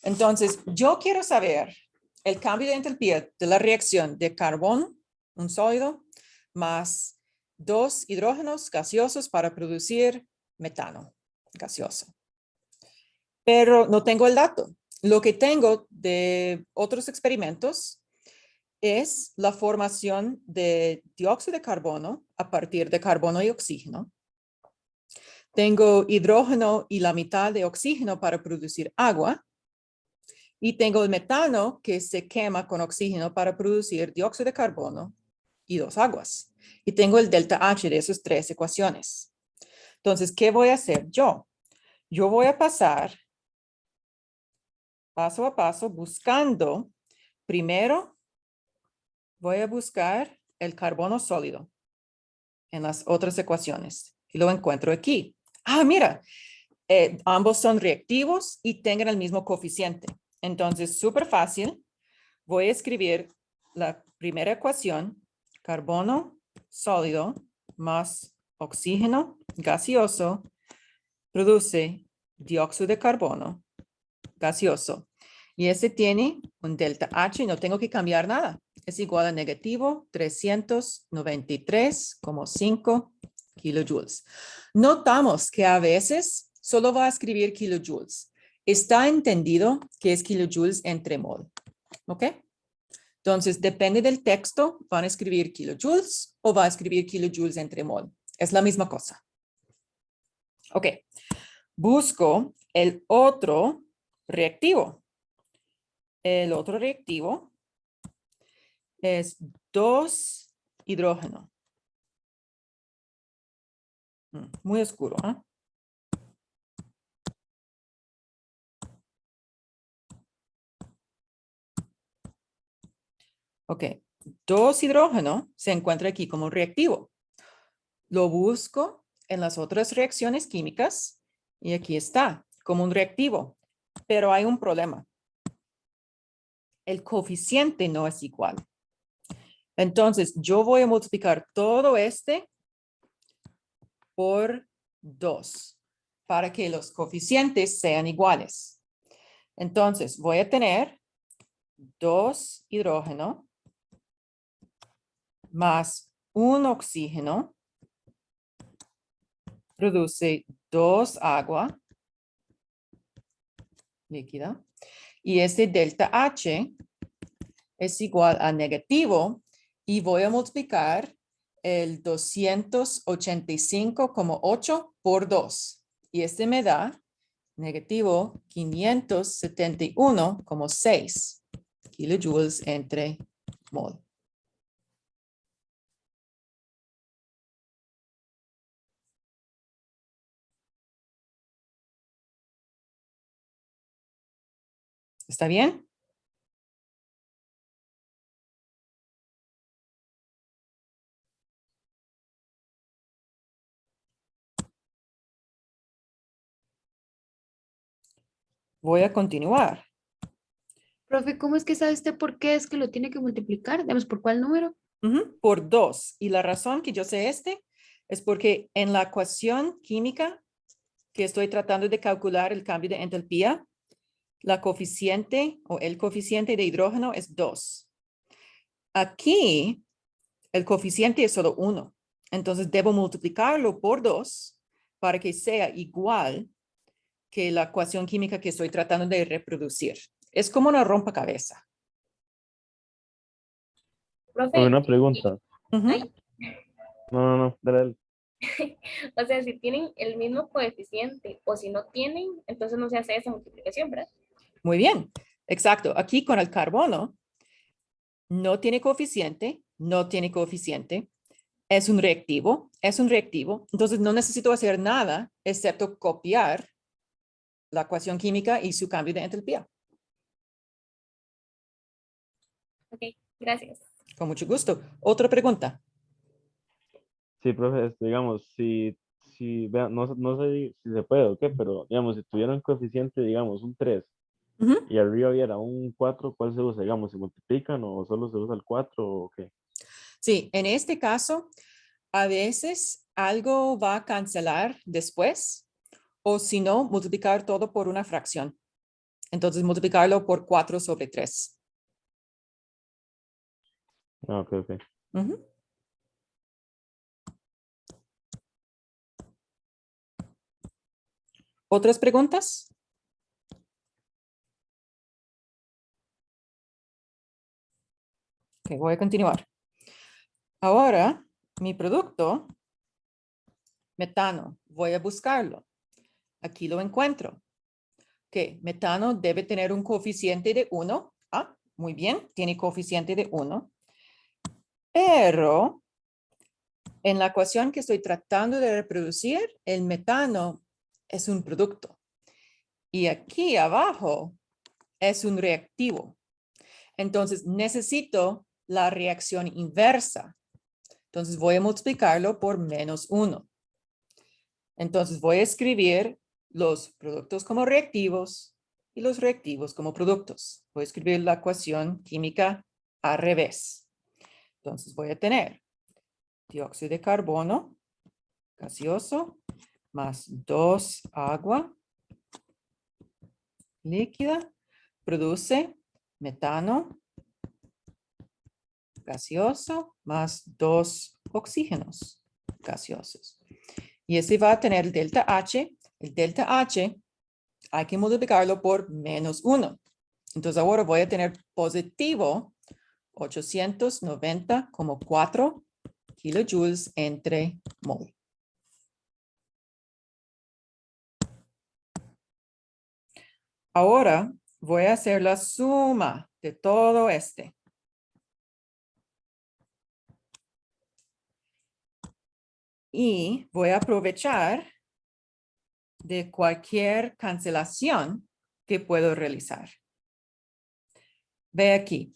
Entonces, yo quiero saber el cambio de entalpía de la reacción de carbón, un sólido, más 2 hidrógenos gaseosos para producir metano gaseoso. Pero no tengo el dato. Lo que tengo de otros experimentos es la formación de dióxido de carbono a partir de carbono y oxígeno. Tengo hidrógeno y la mitad de oxígeno para producir agua. Y tengo el metano que se quema con oxígeno para producir dióxido de carbono. y 2 aguas. Y tengo el delta H de esas 3 ecuaciones. Entonces, ¿qué voy a hacer yo? Yo voy a pasar paso a paso buscando. Primero, voy a buscar el carbono sólido en las otras ecuaciones. Y lo encuentro aquí. Ah, mira, ambos son reactivos y tengan el mismo coeficiente. Entonces, súper fácil. Voy a escribir la primera ecuación, carbono sólido más oxígeno gaseoso produce dióxido de carbono gaseoso. Y ese tiene un delta H y no tengo que cambiar nada. Es igual a negativo 393,5 kilojoules. Notamos que a veces solo va a escribir kilojoules. Está entendido que es kilojoules entre mol. ¿Ok? Entonces, depende del texto, van a escribir kilojoules o va a escribir kilojoules entre mol. Es la misma cosa. Ok. Busco el otro reactivo. El otro reactivo es 2 hidrógeno. Muy oscuro, ¿eh? Ok, 2 hidrógeno se encuentra aquí como reactivo. Lo busco en las otras reacciones químicas y aquí está, como un reactivo. Pero hay un problema. El coeficiente no es igual. Entonces, yo voy a multiplicar todo este por 2 para que los coeficientes sean iguales. Entonces, voy a tener 2 hidrógeno más un oxígeno produce 2 agua líquida y este delta H es igual a negativo y voy a multiplicar el 285,8 por 2 y este me da negativo 571,6 kilojoules entre mol. ¿Está bien? Voy a continuar. Profe, ¿cómo es que sabe usted por qué es que lo tiene que multiplicar? Digamos, ¿por cuál número? Por 2. Y la razón que yo sé es porque en la ecuación química que estoy tratando de calcular el cambio de entalpía, la coeficiente o el coeficiente de hidrógeno es 2. Aquí, el coeficiente es solo 1. Entonces, debo multiplicarlo por 2 para que sea igual que la ecuación química que estoy tratando de reproducir. Es como una rompecabezas. Profe, Una pregunta. ay, No, dale. o sea, si tienen el mismo coeficiente o si no tienen, entonces no se hace esa multiplicación, ¿verdad? Muy bien, exacto. Aquí con el carbono, no tiene coeficiente, no tiene coeficiente. Es un reactivo. Entonces no necesito hacer nada excepto copiar la ecuación química y su cambio de entalpía. Ok, gracias. Con mucho gusto. Otra pregunta. Sí, profe, digamos, vea, no sé si se puede o qué, pero digamos, si tuviera un coeficiente, digamos, un 3 Ujú. y arriba hubiera un 4, ¿cuál se usa? Digamos, ¿se multiplican o solo se usa el 4 o qué? Sí, en este caso, a veces algo va a cancelar después o si no, multiplicar todo por una fracción. Entonces, multiplicarlo por 4/3. Ah, ok. Ujú. ¿Otras preguntas? Ok, voy a continuar. Ahora, mi producto, metano, voy a buscarlo. Aquí lo encuentro. Ok, metano debe tener un coeficiente de 1. Ah, muy bien, tiene coeficiente de 1. Pero en la ecuación que estoy tratando de reproducir, el metano es un producto. Y aquí abajo es un reactivo. Entonces necesito la reacción inversa. Entonces voy a multiplicarlo por -1. Entonces voy a escribir los productos como reactivos y los reactivos como productos. Voy a escribir la ecuación química al revés. Entonces voy a tener dióxido de carbono gaseoso más 2 agua líquida produce metano gaseoso más 2 oxígenos gaseosos. Y este va a tener el delta H. El delta H hay que multiplicarlo por -1. Entonces ahora voy a tener positivo 890,4 kilojoules entre mol. Ahora voy a hacer la suma de todo este. Y voy a aprovechar de cualquier cancelación que puedo realizar. Ve aquí.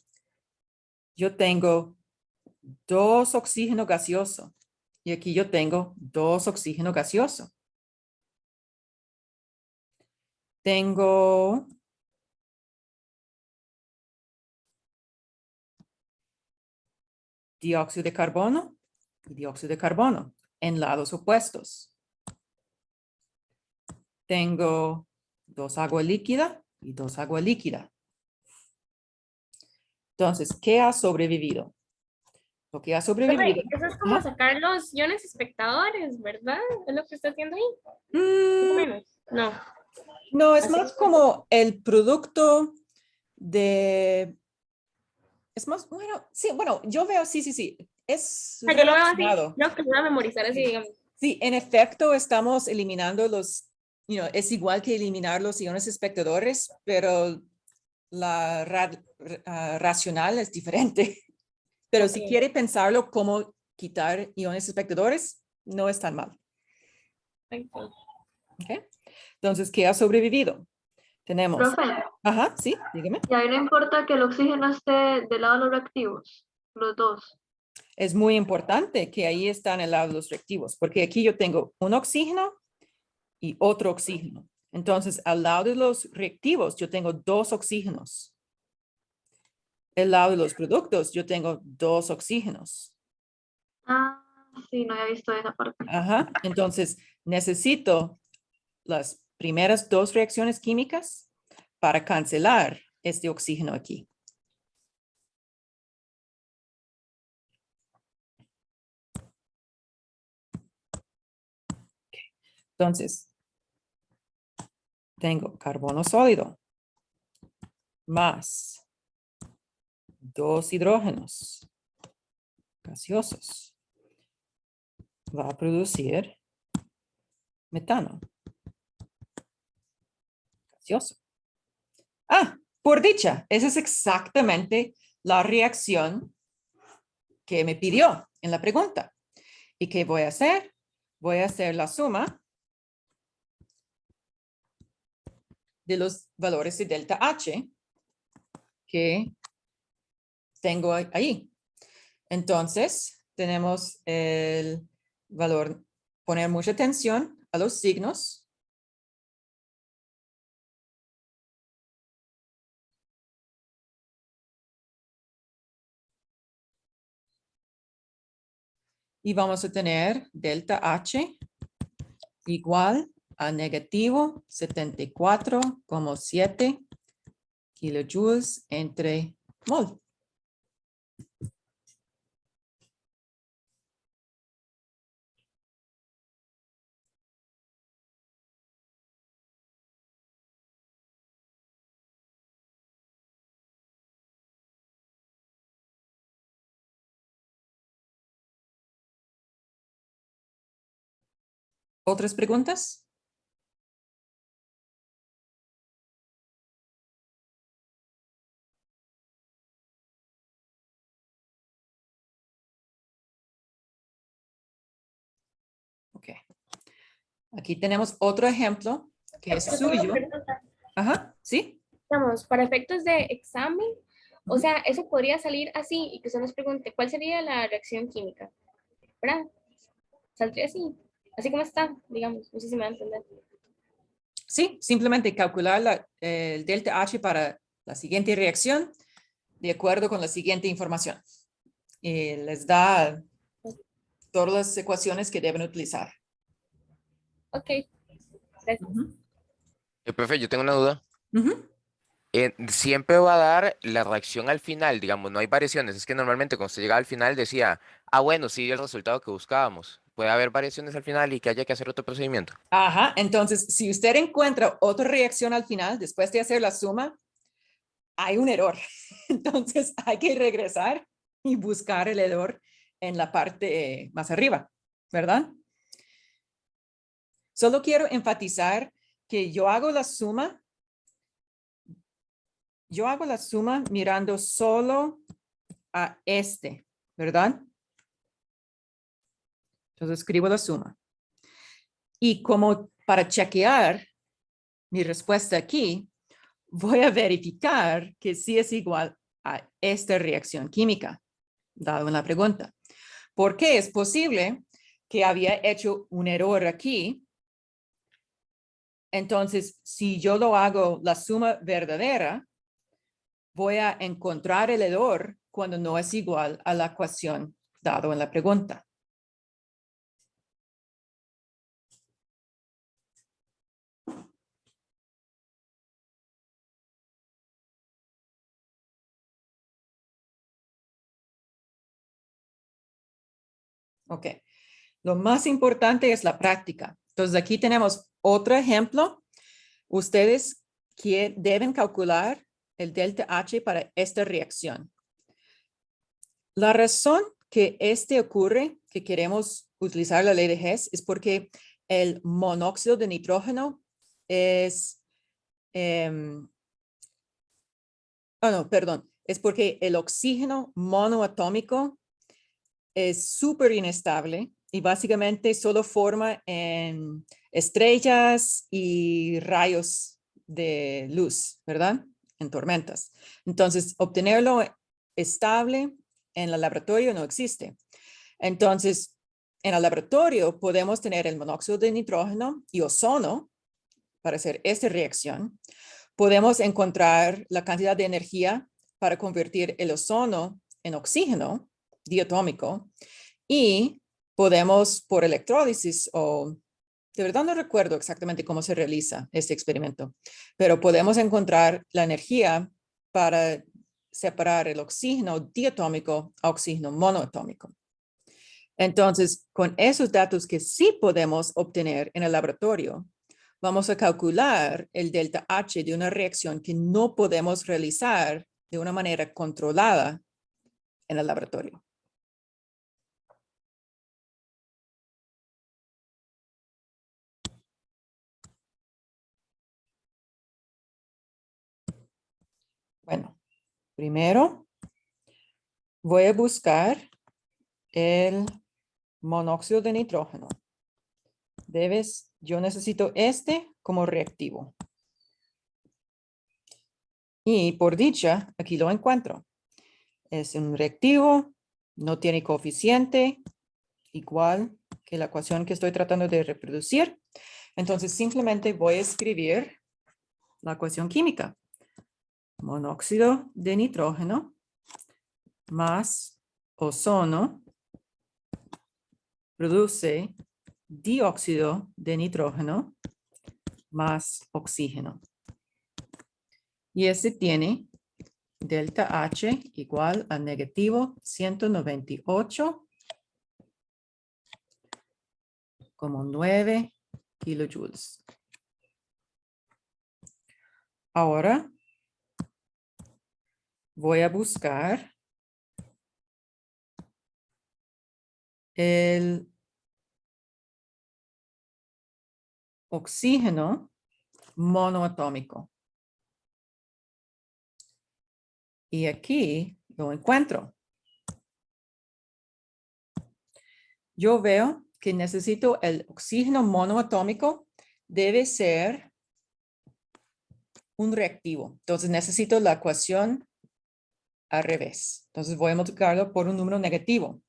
Yo tengo 2 oxígeno gaseoso. Y aquí yo tengo 2 oxígeno gaseoso. Tengo dióxido de carbono y dióxido de carbono en lados opuestos. Tengo 2 agua líquida y 2 agua líquida. Entonces, ¿qué ha sobrevivido? Lo que ha sobrevivido. Eso es como ¿Ah? sacar los iones espectadores, ¿verdad? Es lo que está haciendo ahí. Más o Mm, menos. No. no, es Así más es. como el producto de... Es más, bueno, sí, bueno, yo veo, sí. Es Yo lo veo así, relacionado. creo que lo voy a memorizar así, Sí. digamos. Sí, en efecto, estamos eliminando los, es igual que eliminar los iones espectadores, pero la racional es diferente. Pero si Ok. quiere pensarlo como quitar iones espectadores, no es tan mal. Ok. ¿Ok? Entonces, ¿qué ha sobrevivido? Tenemos, Profe, ajá, sí, dígame. y ahí no importa que el oxígeno esté del lado de los reactivos, los dos. Es muy importante que ahí están al lado de los reactivos, porque aquí yo tengo un oxígeno y otro oxígeno. Entonces, al lado de los reactivos, yo tengo 2 oxígenos. Al lado de los productos, yo tengo 2 oxígenos. Ah, sí, no había visto esa parte. Ajá. Entonces, necesito las primeras 2 reacciones químicas para cancelar este oxígeno aquí. Entonces, tengo carbono sólido más 2 hidrógenos gaseosos. Va a producir metano gaseoso. Ah, por dicha, esa es exactamente la reacción que me pidió en la pregunta. ¿Y qué voy a hacer? Voy a hacer la suma de los valores de delta H que tengo ahí. Entonces, tenemos el valor, poner mucha atención a los signos. Y vamos a tener delta H igual a negativo 74,7 kilojoules entre mol. ¿Otras preguntas? Aquí tenemos otro ejemplo que es Yo tengo una suyo. pregunta. Ajá, ¿sí? Digamos, para efectos de examen, o Ujú. sea, eso podría salir así y que usted nos pregunte, ¿cuál sería la reacción química? ¿Verdad? Saldría así, así como está, digamos, no sé si me va a entender. Sí, simplemente calcular el delta H para la siguiente reacción de acuerdo con la siguiente información. Y les da todas las ecuaciones que deben utilizar. Ok, gracias. Ujú. Profe, yo tengo una duda. Ujú. Siempre va a dar la reacción al final, digamos, no hay variaciones. Es que normalmente cuando usted llega al final decía, ah, bueno, sí dio el resultado que buscábamos. Puede haber variaciones al final y que haya que hacer otro procedimiento. Ajá, entonces si usted encuentra otra reacción al final, después de hacer la suma, hay un error. Entonces hay que regresar y buscar el error en la parte más arriba, ¿verdad? Solo quiero enfatizar que yo hago la suma mirando solo a este, ¿verdad? Entonces escribo la suma. Y como para chequear mi respuesta aquí, voy a verificar que sí es igual a esta reacción química, dado en la pregunta. Porque es posible que había hecho un error aquí. Entonces, si yo lo hago la suma verdadera, voy a encontrar el error cuando no es igual a la ecuación dado en la pregunta. Ok. Lo más importante es la práctica. Entonces, aquí tenemos otro ejemplo. Ustedes deben calcular el delta H para esta reacción. La razón que ocurre, que queremos utilizar la ley de Hess, es porque el monóxido de nitrógeno es, es porque el oxígeno monoatómico es súper inestable y básicamente solo forma en estrellas y rayos de luz, ¿verdad? En tormentas. Entonces, obtenerlo estable en el laboratorio no existe. Entonces, en el laboratorio podemos tener el monóxido de nitrógeno y ozono para hacer esta reacción. Podemos encontrar la cantidad de energía para convertir el ozono en oxígeno diatómico y podemos por electrólisis o de verdad no recuerdo exactamente cómo se realiza este experimento, pero podemos encontrar la energía para separar el oxígeno diatómico a oxígeno monoatómico. Entonces, con esos datos que sí podemos obtener en el laboratorio, vamos a calcular el delta H de una reacción que no podemos realizar de una manera controlada en el laboratorio. Bueno, primero voy a buscar el monóxido de nitrógeno. Yo necesito este como reactivo. Y por dicha, aquí lo encuentro. Es un reactivo, no tiene coeficiente, igual que la ecuación que estoy tratando de reproducir. Entonces simplemente voy a escribir la ecuación química. Monóxido de nitrógeno más ozono produce dióxido de nitrógeno más oxígeno. Y ese tiene delta H igual a negativo 198,9 kilojoules. Ahora voy a buscar el oxígeno monoatómico. Y aquí lo encuentro. Yo veo que necesito el oxígeno monoatómico debe ser un reactivo. Entonces necesito la ecuación al revés. Entonces voy a multiplicarlo por un número negativo.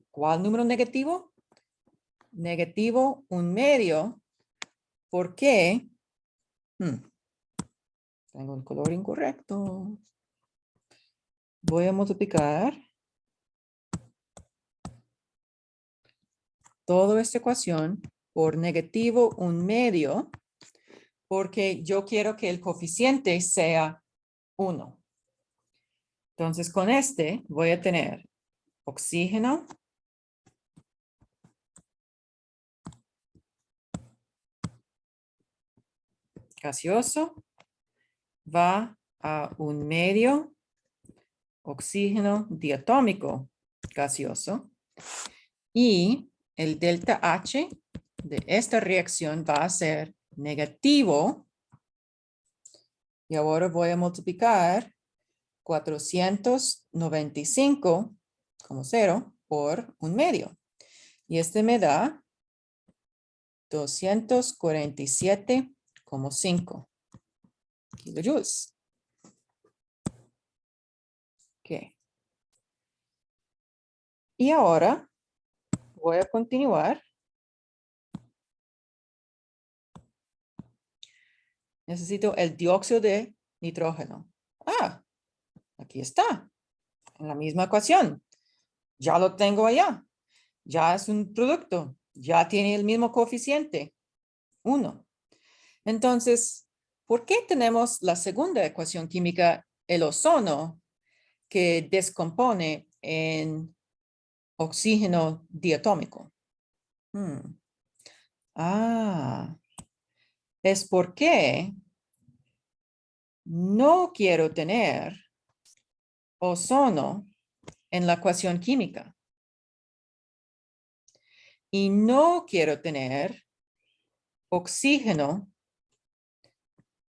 ¿Cuál número negativo? Negativo 1/2. ¿Por qué? Tengo el color incorrecto. Voy a multiplicar toda esta ecuación por negativo 1/2 porque yo quiero que el coeficiente sea 1. Entonces con este voy a tener oxígeno gaseoso va a 1/2 oxígeno diatómico gaseoso y el delta H de esta reacción va a ser negativo y ahora voy a multiplicar 495 como 0 por 1/2 y este me da 247,5 kilojoules. Ok. Y ahora voy a continuar. Necesito el dióxido de nitrógeno. Ah, aquí está. En la misma ecuación. Ya lo tengo allá. Ya es un producto. Ya tiene el mismo coeficiente. 1. Entonces, ¿por qué tenemos la segunda ecuación química, el ozono, que descompone en oxígeno diatómico? Es porque no quiero tener ozono en la ecuación química. Y no quiero tener oxígeno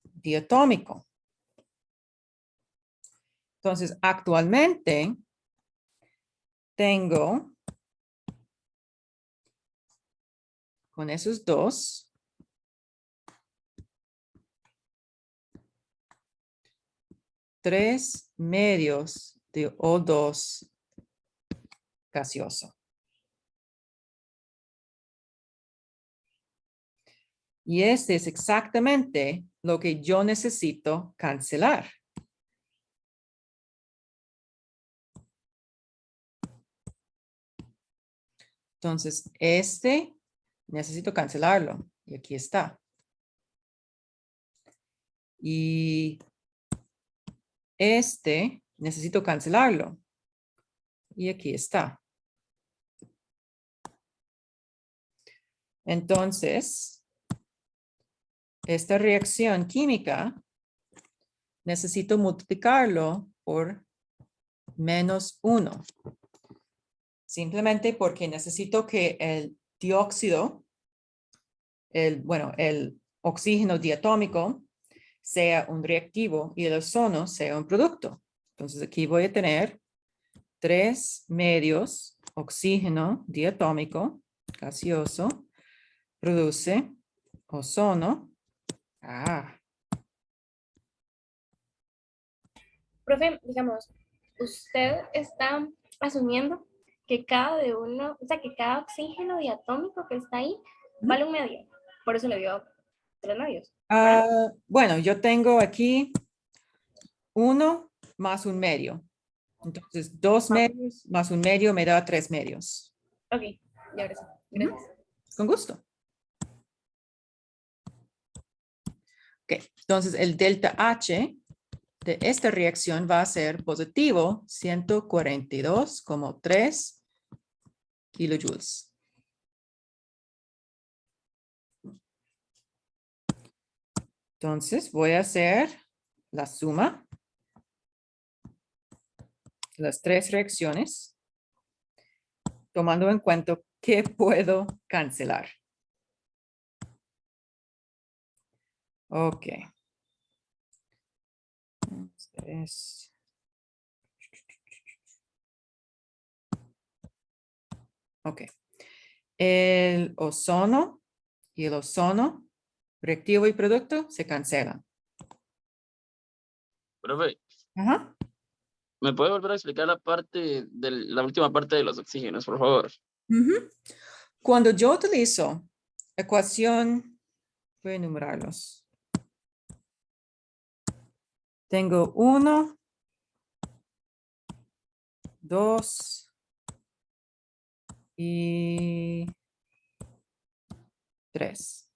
diatómico. Entonces, actualmente tengo con esos dos 3 medios de O2 gaseoso. Y este es exactamente lo que yo necesito cancelar. Entonces, este necesito cancelarlo. Y aquí está. Y este necesito cancelarlo. Y aquí está. Entonces, esta reacción química necesito multiplicarlo por -1. Simplemente porque necesito que el dióxido, el oxígeno diatómico sea un reactivo y el ozono sea un producto. Entonces aquí voy a tener 3 medios oxígeno diatómico gaseoso produce ozono. Profe, digamos, usted está asumiendo que cada de uno, o sea, que cada oxígeno diatómico que está ahí vale 1/2. Por eso le dio 3 medios. Bueno, yo tengo aquí 1 más 1/2. Entonces, 2 medios más 1/2 me da 3 medios. Ok, ya ahora sí. Gracias. Con gusto. Ok, entonces el delta H de esta reacción va a ser positivo 142,3 kilojoules. Entonces voy a hacer la suma de las 3 reacciones, tomando en cuenta que puedo cancelar. Ok. Ok. el ozono y el ozono, reactivo y producto, se cancelan. Profe, Ajá. ¿me puede volver a explicar la última parte de los oxígenos, por favor? Ujú. Cuando yo utilizo ecuación, voy a enumerarlos. Tengo 1, 2 y 3,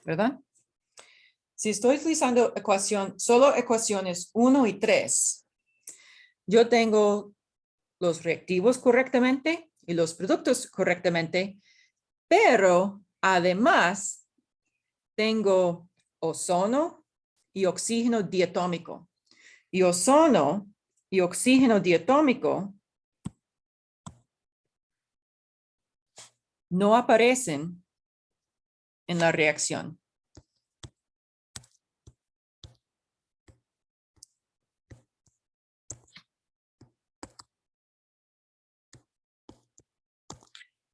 ¿verdad? Si estoy utilizando solo ecuaciones 1 y 3, yo tengo los reactivos correctamente y los productos correctamente, pero además tengo ozono y oxígeno diatómico. Y ozono y oxígeno diatómico no aparecen en la reacción.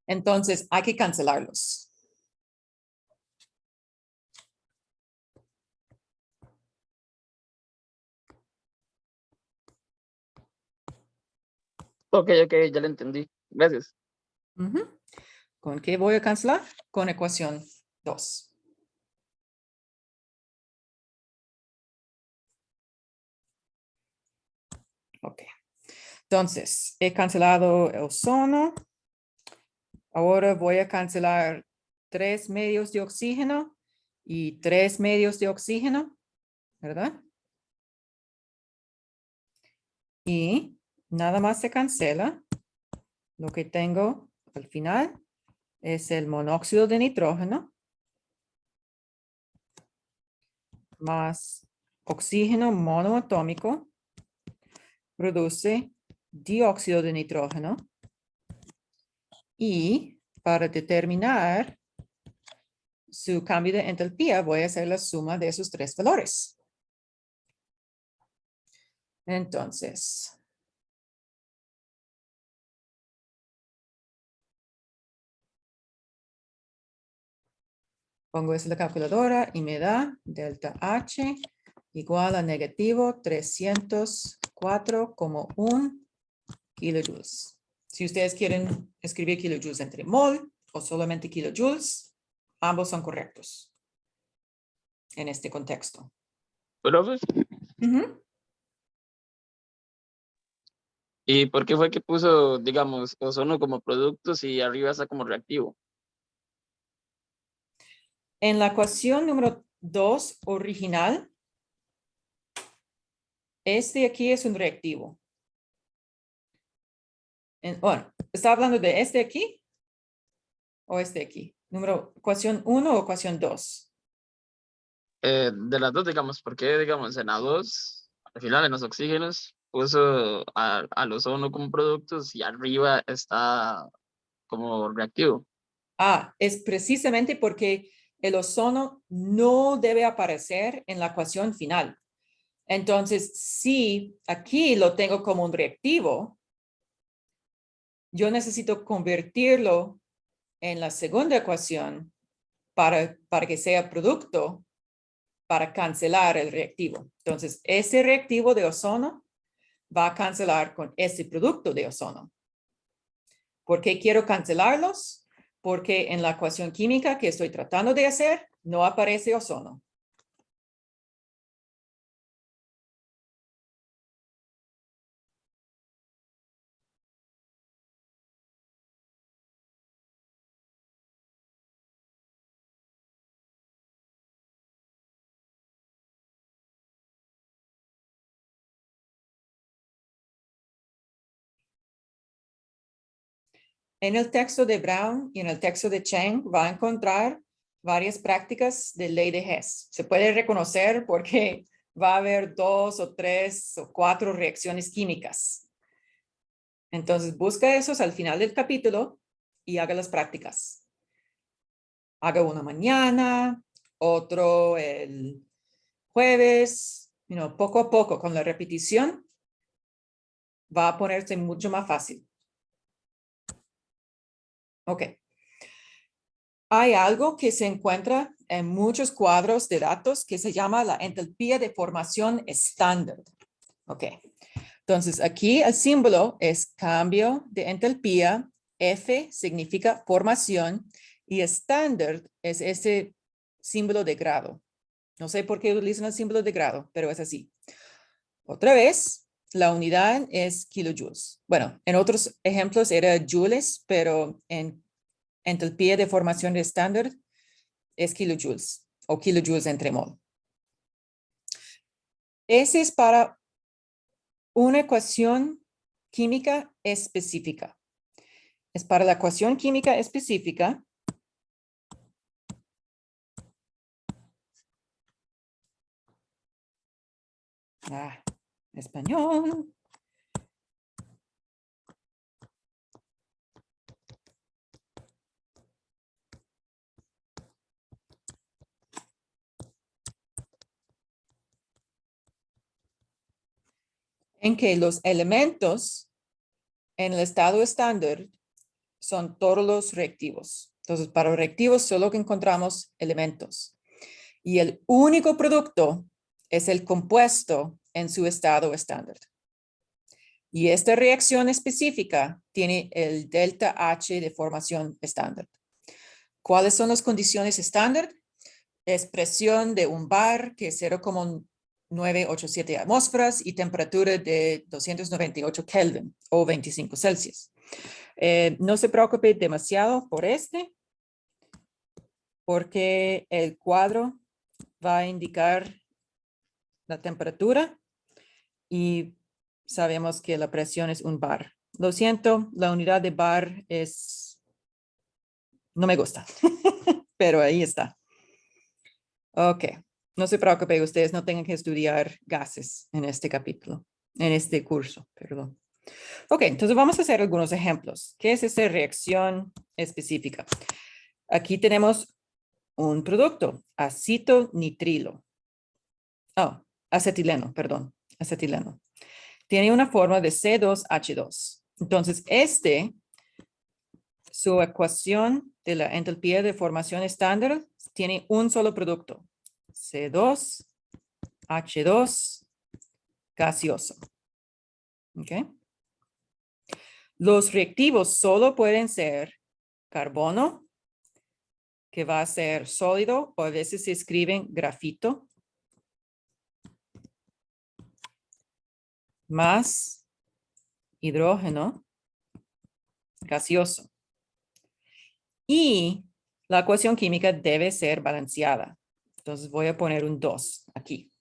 Entonces hay que cancelarlos. Ok, ya lo entendí. Gracias. Ujú. ¿Con qué voy a cancelar? Con ecuación 2. Ok. Entonces, he cancelado el ozono. Ahora voy a cancelar 3 medios de oxígeno y 3 medios de oxígeno, ¿verdad? Y nada más se cancela. Lo que tengo al final es el monóxido de nitrógeno más oxígeno monoatómico produce dióxido de nitrógeno. Y para determinar su cambio de entalpía, voy a hacer la suma de esos 3 valores. Entonces, pongo eso en la calculadora y me da delta H igual a negativo 304,1 kilojoules. Si ustedes quieren escribir kilojoules entre mol o solamente kilojoules, ambos son correctos en este contexto. Profe, Ujú. ¿y por qué fue que puso, digamos, ozono como productos y arriba está como reactivo? En la ecuación número 2 original, este aquí es un reactivo. Bueno, ¿está hablando de este aquí o este aquí? ¿Ecuación 1 o ecuación 2? De las dos, digamos, porque, digamos, en la 2, al final en los oxígenos, puso al ozono como productos y arriba está como reactivo. Es precisamente porque el ozono no debe aparecer en la ecuación final. Entonces, si aquí lo tengo como un reactivo, yo necesito convertirlo en la segunda ecuación para que sea producto para cancelar el reactivo. Entonces, ese reactivo de ozono va a cancelar con ese producto de ozono. ¿Por qué quiero cancelarlos? Porque en la ecuación química que estoy tratando de hacer, no aparece ozono. En el texto de Brown y en el texto de Cheng va a encontrar varias prácticas de ley de Hess. Se puede reconocer porque va a haber 2 o 3 o 4 reacciones químicas. Entonces busca esos al final del capítulo y haga las prácticas. Haga una mañana, otro el jueves, poco a poco con la repetición va a ponerse mucho más fácil. Ok. hay algo que se encuentra en muchos cuadros de datos que se llama la entalpía de formación estándar. Ok. Entonces, aquí el símbolo es cambio de entalpía. F significa formación y estándar es ese símbolo de grado. No sé por qué utilizan el símbolo de grado, pero es así. Otra vez, la unidad es kilojoules. Bueno, en otros ejemplos era joules, pero en entalpía de formación estándar es kilojoules o kilojoules entre mol. Ese es para una ecuación química específica. Es para la ecuación química específica. Español. En que los elementos en el estado estándar son todos los reactivos. Entonces, para los reactivos solo que encontramos elementos. Y el único producto es el compuesto en su estado estándar. Y esta reacción específica tiene el delta H de formación estándar. ¿Cuáles son las condiciones estándar? Es presión de un bar, que es 0,987 atmósferas, y temperatura de 298 Kelvin o 25 Celsius. No se preocupe demasiado por porque el cuadro va a indicar la temperatura y sabemos que la presión es un bar. Lo siento, la unidad de bar no me gusta, pero ahí está. Ok, no se preocupe, ustedes no tengan que estudiar gases en este capítulo, en este curso, perdón. Ok, entonces vamos a hacer algunos ejemplos. ¿Qué es esa reacción específica? Aquí tenemos un producto, acetonitrilo. Oh, acetileno, perdón, acetileno. Tiene una forma de C2H2. Entonces, su ecuación de la entalpía de formación estándar tiene un solo producto, C2H2 gaseoso. ¿Ok? Los reactivos solo pueden ser carbono, que va a ser sólido, o a veces se escriben grafito, más hidrógeno gaseoso. Y la ecuación química debe ser balanceada. Entonces voy a poner un 2 aquí.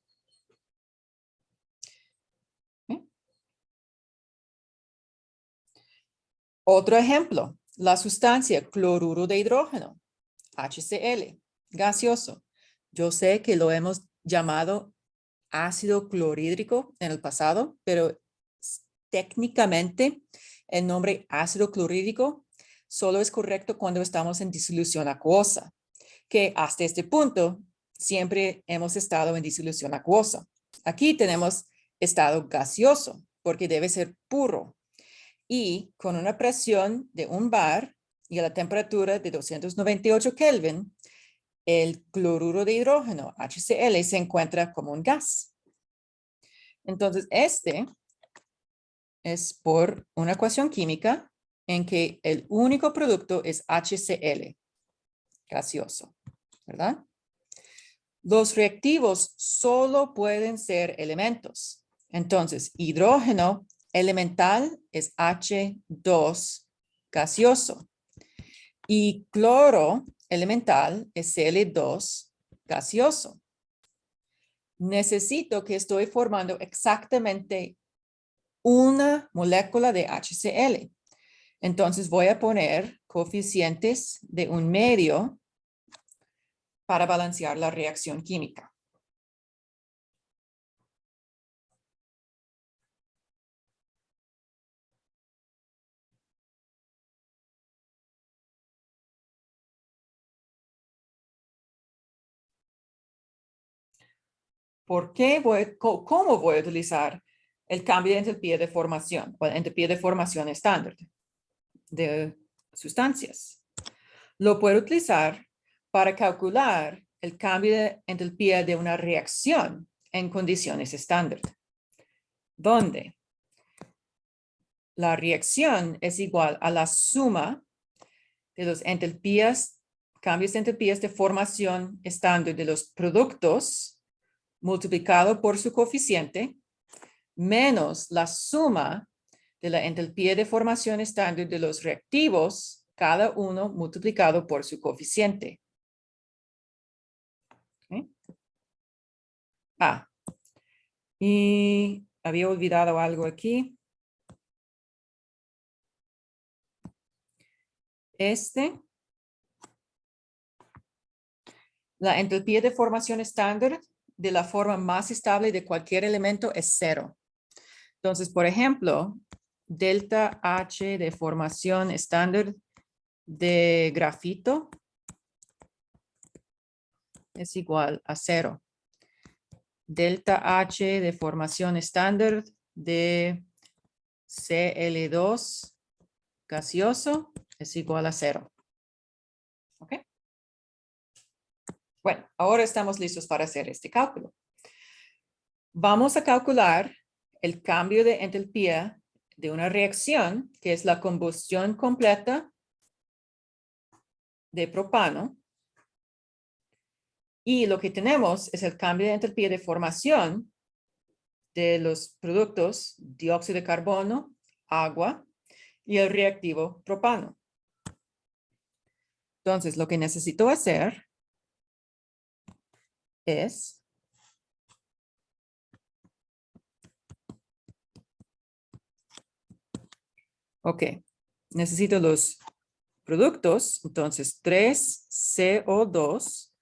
¿Okay? Otro ejemplo, la sustancia cloruro de hidrógeno, HCl, gaseoso. Yo sé que lo hemos llamado ácido clorhídrico en el pasado, pero técnicamente el nombre ácido clorhídrico solo es correcto cuando estamos en disolución acuosa, que hasta este punto siempre hemos estado en disolución acuosa. Aquí tenemos estado gaseoso porque debe ser puro y con una presión de un bar y a la temperatura de 298 Kelvin, el cloruro de hidrógeno, HCl, se encuentra como un gas. Entonces, es por una ecuación química en que el único producto es HCl, gaseoso, ¿verdad? Los reactivos solo pueden ser elementos. Entonces, hidrógeno elemental es H2 gaseoso y cloro elemental es Cl2 gaseoso. Necesito que estoy formando exactamente una molécula de HCl. Entonces voy a poner coeficientes de un medio para balancear la reacción química. ¿Cómo voy a utilizar el cambio de entalpía de formación o entalpía de formación estándar de sustancias? lo puedo utilizar para calcular el cambio de entalpía de una reacción en condiciones estándar, donde la reacción es igual a la suma de los cambios de entalpías de formación estándar de los productos multiplicado por su coeficiente menos la suma de la entalpía de formación estándar de los reactivos, cada uno multiplicado por su coeficiente. ¿Okay? Y había olvidado algo aquí. La entalpía de formación estándar de la forma más estable de cualquier elemento es 0. Entonces, por ejemplo, delta H de formación estándar de grafito es igual a 0. Delta H de formación estándar de Cl2 gaseoso es igual a 0. ¿Ok? Bueno, ahora estamos listos para hacer este cálculo. Vamos a calcular el cambio de entalpía de una reacción, que es la combustión completa de propano. Y lo que tenemos es el cambio de entalpía de formación de los productos dióxido de carbono, agua y el reactivo propano. Entonces, lo que necesito hacer es necesito los productos, entonces 3CO2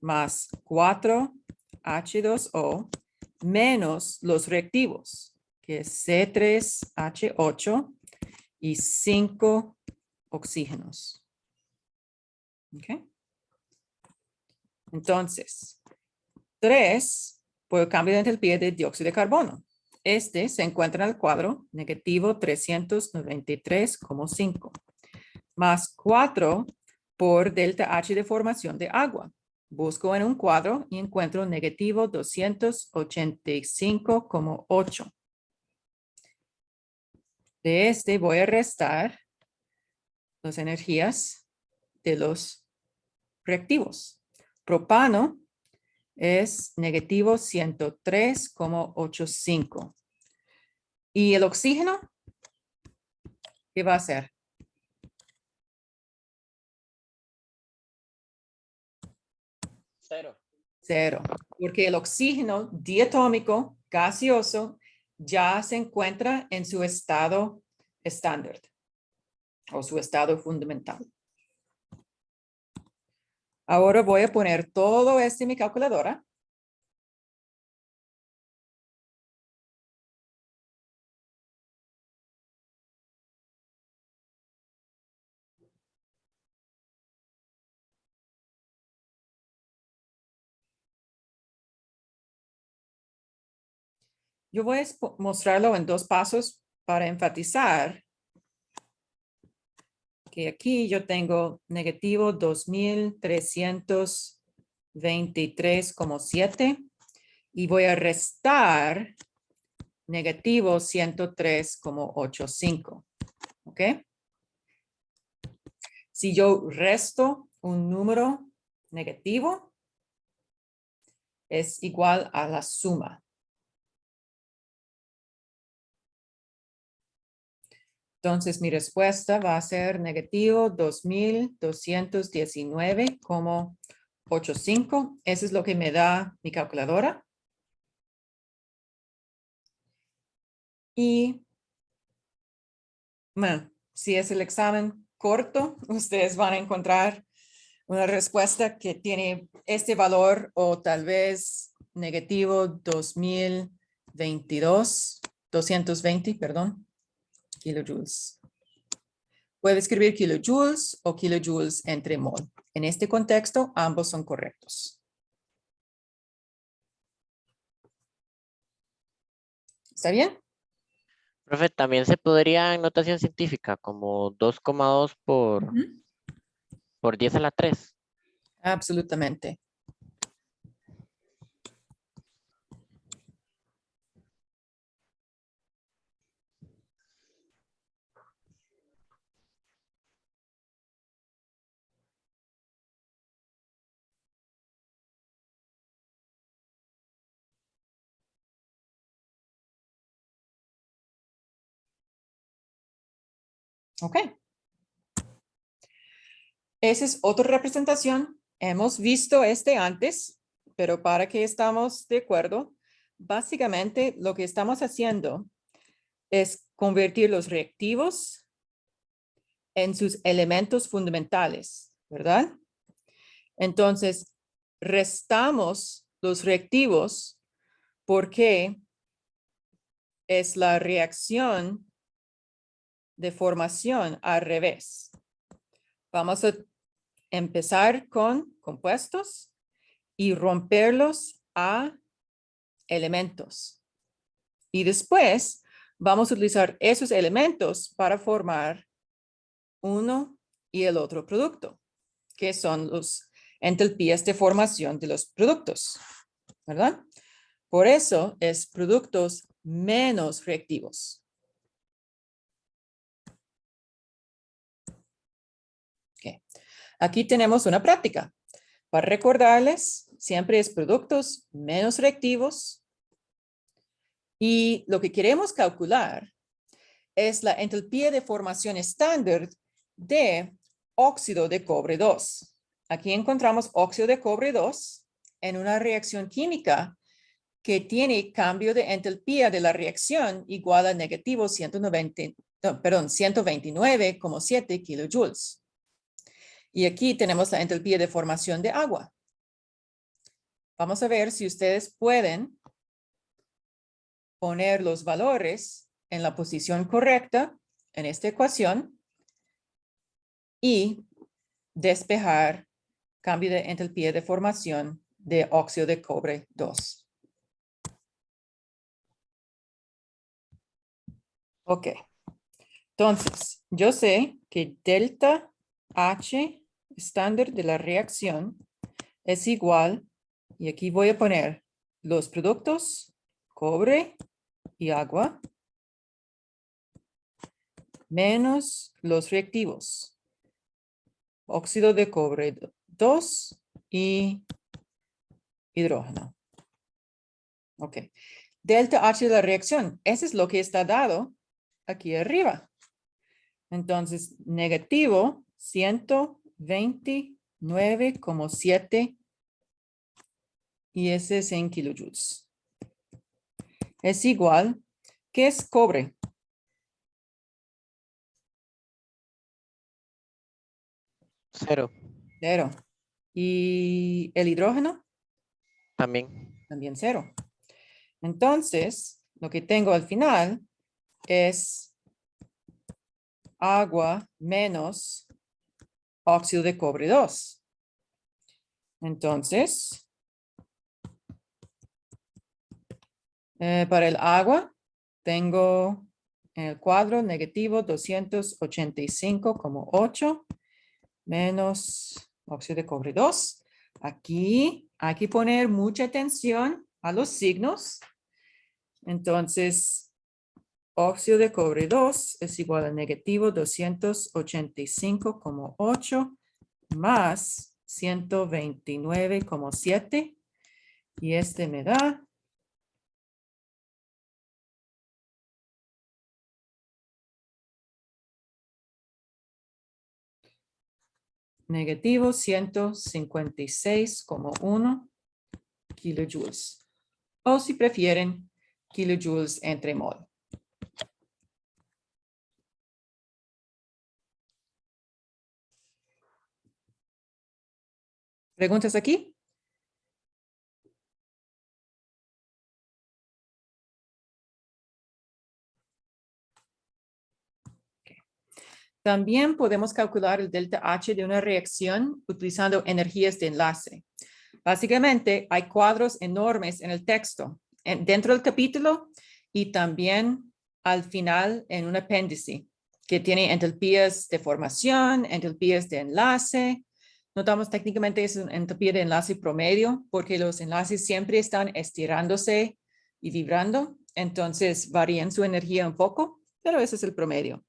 más 4H2O menos los reactivos, que es C3H8 y 5 oxígenos. ¿Ok? Entonces, 3 por el cambio de entalpía de dióxido de carbono. Este se encuentra en el cuadro negativo 393,5. Más 4 por delta H de formación de agua. Busco en un cuadro y encuentro negativo 285,8. De este voy a restar las energías de los reactivos. Propano es negativo 103,85. ¿Y el oxígeno? ¿Qué va a ser? 0. 0. Porque el oxígeno diatómico gaseoso ya se encuentra en su estado estándar o su estado fundamental. Ahora voy a poner todo esto en mi calculadora. Yo voy a mostrarlo en 2 pasos para enfatizar que aquí yo tengo negativo 2323,7 y voy a restar negativo 103,85. ¿Ok? Si yo resto un número negativo, es igual a la suma. Entonces, mi respuesta va a ser negativo 2219,85. Eso es lo que me da mi calculadora. Y, bueno, si es el examen corto, ustedes van a encontrar una respuesta que tiene este valor o tal vez negativo 220, perdón. Kilojoules. Puede escribir kilojoules o kilojoules entre mol. En este contexto, ambos son correctos. ¿Está bien? Profe, también se podría en notación científica como 2,2 por... Ujú. por 10 a la 3. Absolutamente. Ok. Esa es otra representación. Hemos visto este antes, pero para que estamos de acuerdo, básicamente lo que estamos haciendo es convertir los reactivos en sus elementos fundamentales, ¿verdad? Entonces, restamos los reactivos porque es la reacción de formación al revés. Vamos a empezar con compuestos y romperlos a elementos. Y después vamos a utilizar esos elementos para formar uno y el otro producto, que son los entalpías de formación de los productos, ¿verdad? Por eso es productos menos reactivos. Okay. Aquí tenemos una práctica. Para recordarles, siempre es productos menos reactivos. Y lo que queremos calcular es la entalpía de formación estándar de óxido de cobre 2. Aquí encontramos óxido de cobre 2 en una reacción química que tiene cambio de entalpía de la reacción igual a negativo 129,7 kilojoules. Y aquí tenemos la entalpía de formación de agua. Vamos a ver si ustedes pueden poner los valores en la posición correcta en esta ecuación y despejar cambio de entalpía de formación de óxido de cobre 2. Ok. Entonces, yo sé que delta H estándar de la reacción es igual, y aquí voy a poner los productos, cobre y agua, menos los reactivos, óxido de cobre 2 y hidrógeno. Ok. Delta H de la reacción, eso es lo que está dado aquí arriba. Entonces, negativo 129,7 y ese es en kilojoules. Es igual, ¿qué es cobre? Cero. 0. ¿Y el hidrógeno? También. También 0. Entonces, lo que tengo al final es agua menos óxido de cobre 2. Entonces, para el agua, tengo en el cuadro negativo 285,8 menos óxido de cobre 2. Aquí hay que poner mucha atención a los signos. Entonces, óxido de cobre 2 es igual a negativo 285,8 más 129,7. Y este me da negativo 156,1 kilojoules. O si prefieren, kilojoules entre mol. ¿Preguntas aquí? También podemos calcular el delta H de una reacción utilizando energías de enlace. Básicamente, hay cuadros enormes en el texto, dentro del capítulo y también al final en un apéndice que tiene entalpías de formación, entalpías de enlace, Notamos técnicamente es una entropía de enlace promedio porque los enlaces siempre están estirándose y vibrando. Entonces varían su energía un poco, pero ese es el promedio.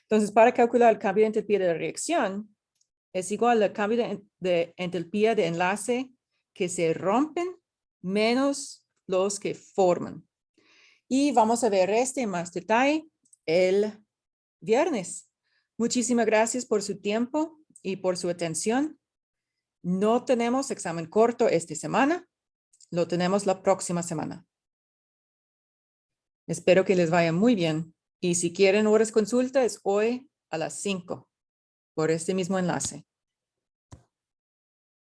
Entonces, para calcular el cambio de entropía de la reacción, es igual al cambio de entropía de enlace que se rompen menos los que forman. Y vamos a ver este en más detalle el viernes. Muchísimas gracias por su tiempo y por su atención. No tenemos examen corto esta semana, lo tenemos la próxima semana. Espero que les vaya muy bien. Y si quieren horas consulta es hoy a las 5 por este mismo enlace.